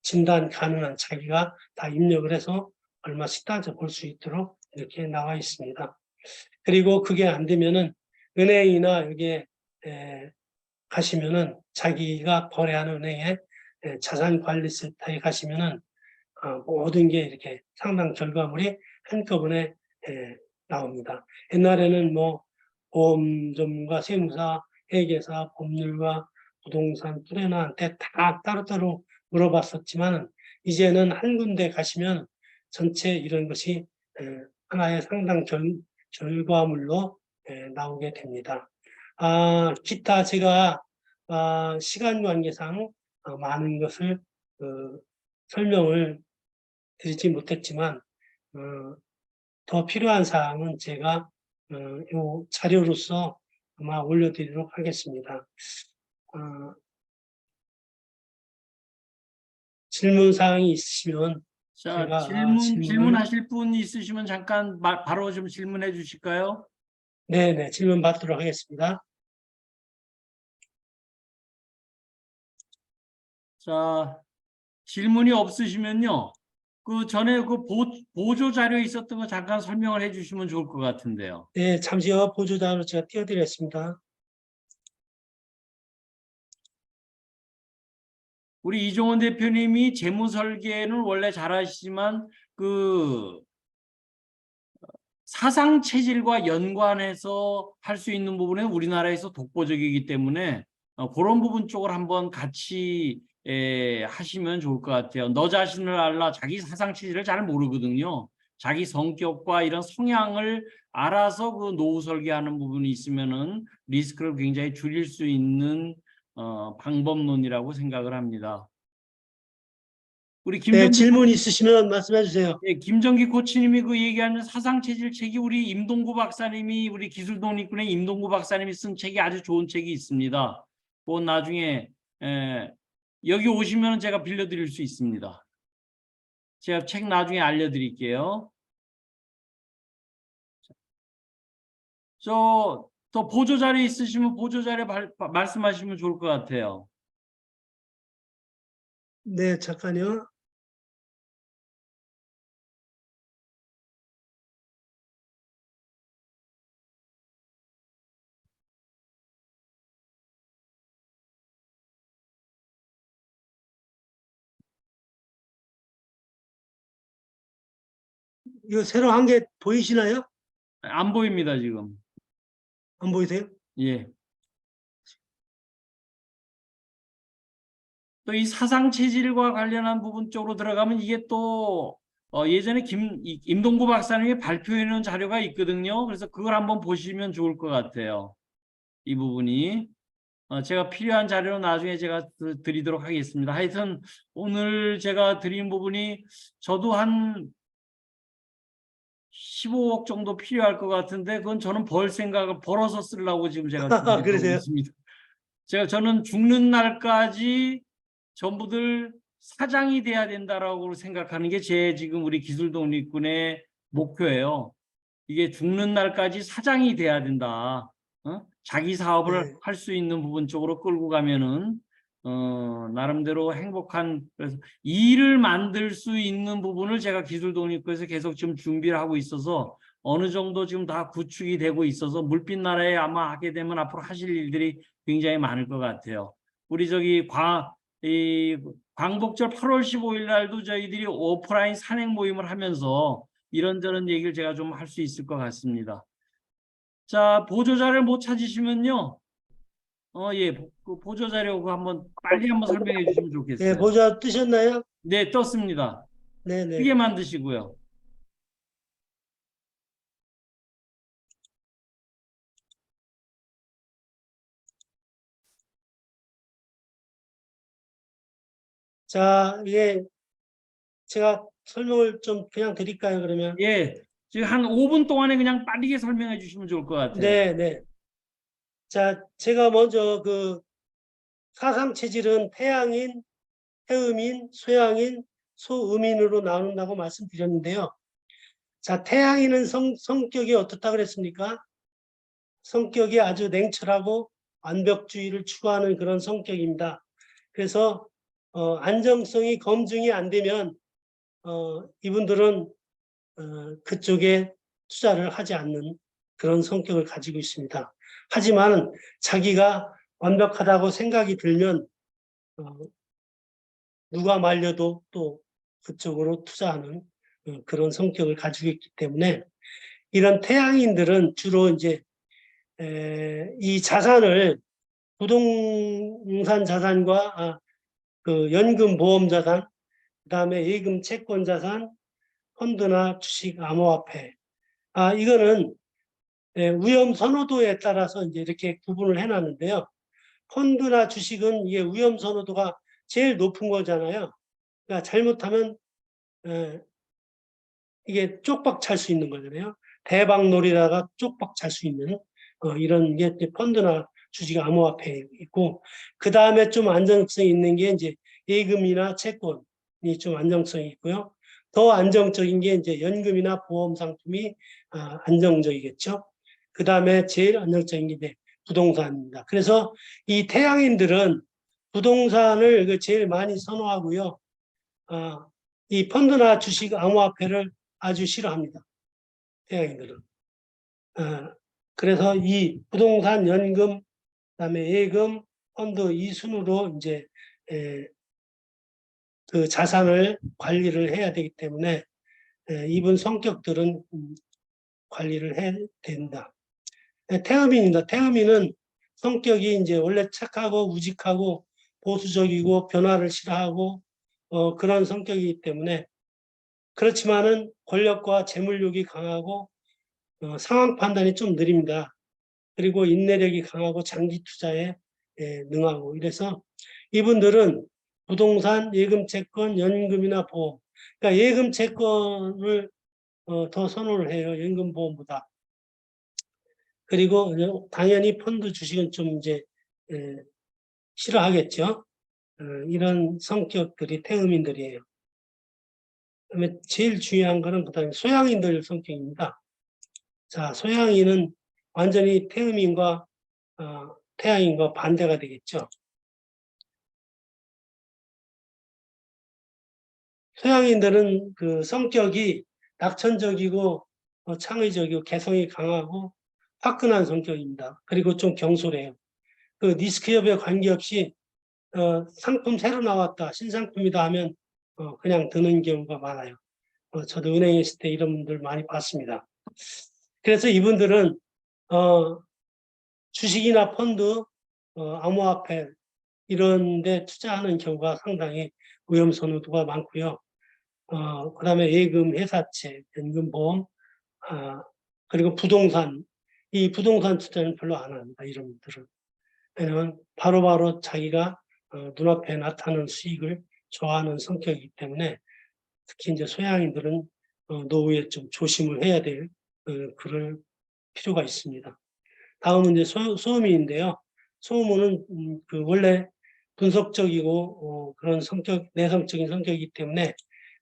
진단 가능한 자기가 다 입력을 해서 얼마씩 따져 볼 수 있도록 이렇게 나와 있습니다. 그리고 그게 안 되면은 은행이나 여기에 가시면은 자기가 거래하는 은행에 자산관리센터에 가시면은 모든 게 이렇게 상당 결과물이 한꺼번에 나옵니다. 옛날에는 뭐 보험 전문가, 세무사, 회계사, 법률가, 부동산 트레이너한테 다 따로따로 물어봤었지만 이제는 한 군데 가시면 전체 이런 것이 하나의 상당 결과물로 나오게 됩니다. 기타 제가 시간 관계상 많은 것을 설명을 드리지 못했지만 더 필요한 사항은 제가 요 자료로서 아마 올려드리도록 하겠습니다. 질문 사항이 있으시면 자, 제가 질문하실 분 있으시면 잠깐 바로 좀 질문해 주실까요? 네네, 질문 받도록 하겠습니다. 자, 질문이 없으시면요. 그 전에 그 보조 자료 있었던 거 잠깐 설명을 해 주시면 좋을 것 같은데요. 네, 잠시요. 보조자료 제가 띄워드렸습니다. 우리 이종원 대표님이 재무 설계는 원래 잘하시지만 그 사상 체질과 연관해서 할 수 있는 부분에 우리나라에서 독보적이기 때문에 그런 부분 쪽을 한번 같이 하시면 좋을 것 같아요. 너 자신을 알라 자기 사상 체질을 잘 모르거든요. 자기 성격과 이런 성향을 알아서 그 노후 설계하는 부분이 있으면은 리스크를 굉장히 줄일 수 있는 방법론이라고 생각을 합니다. 우리 네, 질문 있으시면 말씀해 주세요. 예, 김정기 코치님이 그 얘기하는 사상체질 책이 우리 임동구 박사님이 우리 기술독립군의 임동구 박사님이 쓴 책이 아주 좋은 책이 있습니다. 그 나중에 여기 오시면 제가 빌려드릴 수 있습니다. 제가 책 나중에 알려드릴게요. 더 보조 자료 있으시면 보조 자료 말씀하시면 좋을 것 같아요. 네, 잠깐요. 이거 새로 한 게 보이시나요? 안 보입니다, 지금. 안 보이세요? 예. 또 이 사상 체질과 관련한 부분 쪽으로 들어가면 이게 또 예전에 임동구 박사님이 발표해 놓은 자료가 있거든요. 그래서 그걸 한번 보시면 좋을 것 같아요. 이 부분이. 제가 필요한 자료는 나중에 제가 드리도록 하겠습니다. 하여튼 오늘 제가 드린 부분이 저도 한 15억 정도 필요할 것 같은데 그건 저는 벌 생각을 벌어서 쓰려고 지금 제가 준비하고 그러세요? 있습니다. 저는 죽는 날까지 전부들 사장이 돼야 된다라고 생각하는 게 제 지금 우리 기술독립군의 목표예요. 이게 죽는 날까지 사장이 돼야 된다. 자기 사업을 네. 할 수 있는 부분 쪽으로 끌고 가면은 나름대로 행복한 그래서 일을 만들 수 있는 부분을 제가 기술독립군에서 계속 지금 준비를 하고 있어서 어느 정도 지금 다 구축이 되고 있어서 물빛 나라에 아마 하게 되면 앞으로 하실 일들이 굉장히 많을 것 같아요. 우리 저기 광복절 8월 15일 날도 저희들이 오프라인 산행 모임을 하면서 이런저런 얘기를 제가 좀 할 수 있을 것 같습니다. 자, 보조자를 못 찾으시면요. 예, 그 보조자료 그 한번 빨리 한번 설명해 주시면 네, 좋겠어요. 보좌 뜨셨나요? 네, 떴습니다. 네네. 크게 만드시고요. 자, 이게 제가 설명을 좀 그냥 드릴까요, 그러면? 예, 지금 한 5분 동안에 그냥 빠르게 설명해 주시면 좋을 것 같아요. 네. 자, 제가 먼저 그 사상 체질은 태양인, 해음인, 소양인, 소음인으로 나눈다고 말씀드렸는데요. 자, 태양인은 성격이 어떻다 그랬습니까? 성격이 아주 냉철하고 완벽주의를 추구하는 그런 성격입니다. 그래서 안정성이 검증이 안 되면 이분들은 그쪽에 투자를 하지 않는 그런 성격을 가지고 있습니다. 하지만 자기가 완벽하다고 생각이 들면 누가 말려도 또 그쪽으로 투자하는 그런 성격을 가지고 있기 때문에 이런 태양인들은 주로 이제 이 자산을 부동산 자산과 그 연금 보험 자산, 그다음에 예금 채권 자산, 펀드나 주식, 암호화폐. 이거는 위험 선호도에 따라서 이제 이렇게 구분을 해놨는데요. 펀드나 주식은 이게 위험 선호도가 제일 높은 거잖아요. 그러니까 잘못하면 이게 쪽박 찰 수 있는 거잖아요. 대박 놀이다가 쪽박 찰 수 있는 이런 게 펀드나 주식, 암호화폐 있고, 그 다음에 좀 안정성이 있는 게 이제 예금이나 채권이 좀 안정성이 있고요. 더 안정적인 게 이제 연금이나 보험 상품이 안정적이겠죠. 그 다음에 제일 안정적인 게 이제 부동산입니다. 그래서 이 태양인들은 부동산을 제일 많이 선호하고요. 이 펀드나 주식, 암호화폐를 아주 싫어합니다. 태양인들은. 그래서 이 부동산, 연금, 그다음에 예금, 펀드 이 순으로 이제 그 자산을 관리를 해야 되기 때문에 이분 성격들은 관리를 해야 된다. 태음인입니다. 태음인은 성격이 이제 원래 착하고 우직하고 보수적이고 변화를 싫어하고 그런 성격이기 때문에 그렇지만은 권력과 재물욕이 강하고 상황 판단이 좀 느립니다. 그리고 인내력이 강하고 장기 투자에 능하고 이래서 이분들은 부동산, 예금 채권, 연금이나 보험. 그러니까 예금 채권을 더 선호를 해요. 연금 보험보다. 그리고 당연히 펀드 주식은 좀 이제 싫어하겠죠. 이런 성격들이 태음인들이에요. 그다음에 제일 중요한 거는 그다음에 소양인들 성격입니다. 자, 소양인은 완전히 태음인과 태양인과 반대가 되겠죠. 소양인들은 그 성격이 낙천적이고 창의적이고 개성이 강하고 화끈한 성격입니다. 그리고 좀 경솔해요. 그 리스크협에 관계없이 상품 새로 나왔다, 신상품이다 하면 그냥 드는 경우가 많아요. 저도 은행에 있을 때 이런 분들 많이 봤습니다. 그래서 이분들은 주식이나 펀드, 암호화폐 이런 데 투자하는 경우가 상당히 위험 선호도가 많고요. 그다음에 예금, 회사채, 연금보험, 그리고 부동산. 이 부동산 투자는 별로 안 합니다. 이런 분들은. 왜냐하면 바로바로 자기가 눈앞에 나타나는 수익을 좋아하는 성격이기 때문에 특히 이제 소양인들은 노후에 좀 조심을 해야 될 그럴 필요가 있습니다. 다음은 이제 소음인인데요. 소음은 그 원래 분석적이고 그런 성격, 내성적인 성격이기 때문에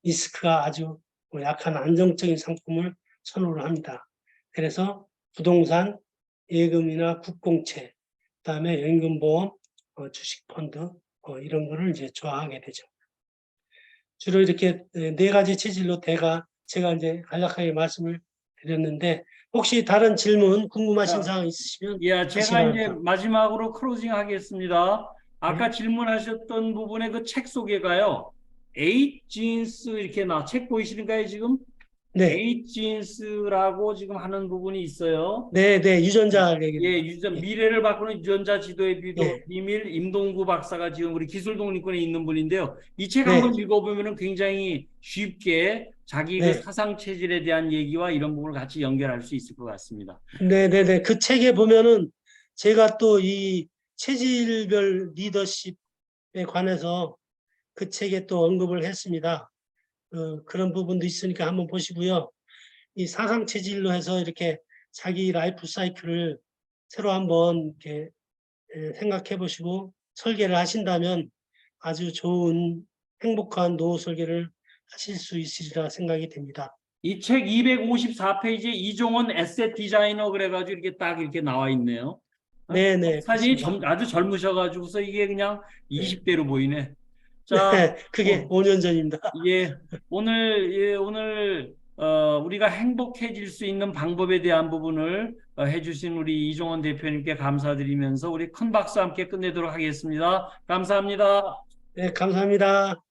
리스크가 아주 약한 안정적인 상품을 선호를 합니다. 그래서 부동산, 예금이나 국공채, 그다음에 연금보험, 주식펀드 이런 거를 이제 좋아하게 되죠. 주로 이렇게 네 가지 체질로 제가 이제 간략하게 말씀을 드렸는데 혹시 다른 질문 궁금하신 자, 사항 있으시면 예, 하시기 제가 이제 바랍니다. 마지막으로 클로징 하겠습니다. 아까 네. 질문하셨던 부분의 그 책 소개가요. 에잇 진스 이렇게 책 보이시는가요, 지금? 네, 에잇 진스라고 지금 하는 부분이 있어요. 네, 네, 유전자 예, 얘기입니다. 예, 미래를 바꾸는 유전자 지도의 예, 비밀 임동구 박사가 지금 우리 기술독립군에 있는 분인데요. 이 책 한번 네, 읽어보면 굉장히 쉽게 자기 그 네, 사상 체질에 대한 얘기와 이런 부분을 같이 연결할 수 있을 것 같습니다. 네, 네, 네. 그 책에 보면은 제가 또 이 체질별 리더십에 관해서 그 책에 또 언급을 했습니다. 그런 부분도 있으니까 한번 보시고요. 이 사상 체질로 해서 이렇게 자기 라이프 사이클을 새로 한번 이렇게 생각해 보시고 설계를 하신다면 아주 좋은 행복한 노후 설계를 하실 수 있으리라 생각이 됩니다. 이 책 254페이지에 이종원 에셋 디자이너 그래가지고 이렇게 딱 이렇게 나와 있네요. 네, 네, 사진이 그렇습니다. 아주 젊으셔가지고서 이게 그냥 네, 20대로 보이네. 자, 네, 그게 5년 전입니다. 오늘 우리가 행복해질 수 있는 방법에 대한 부분을 해주신 우리 이종원 대표님께 감사드리면서 우리 큰 박수 함께 끝내도록 하겠습니다. 감사합니다. 네, 감사합니다.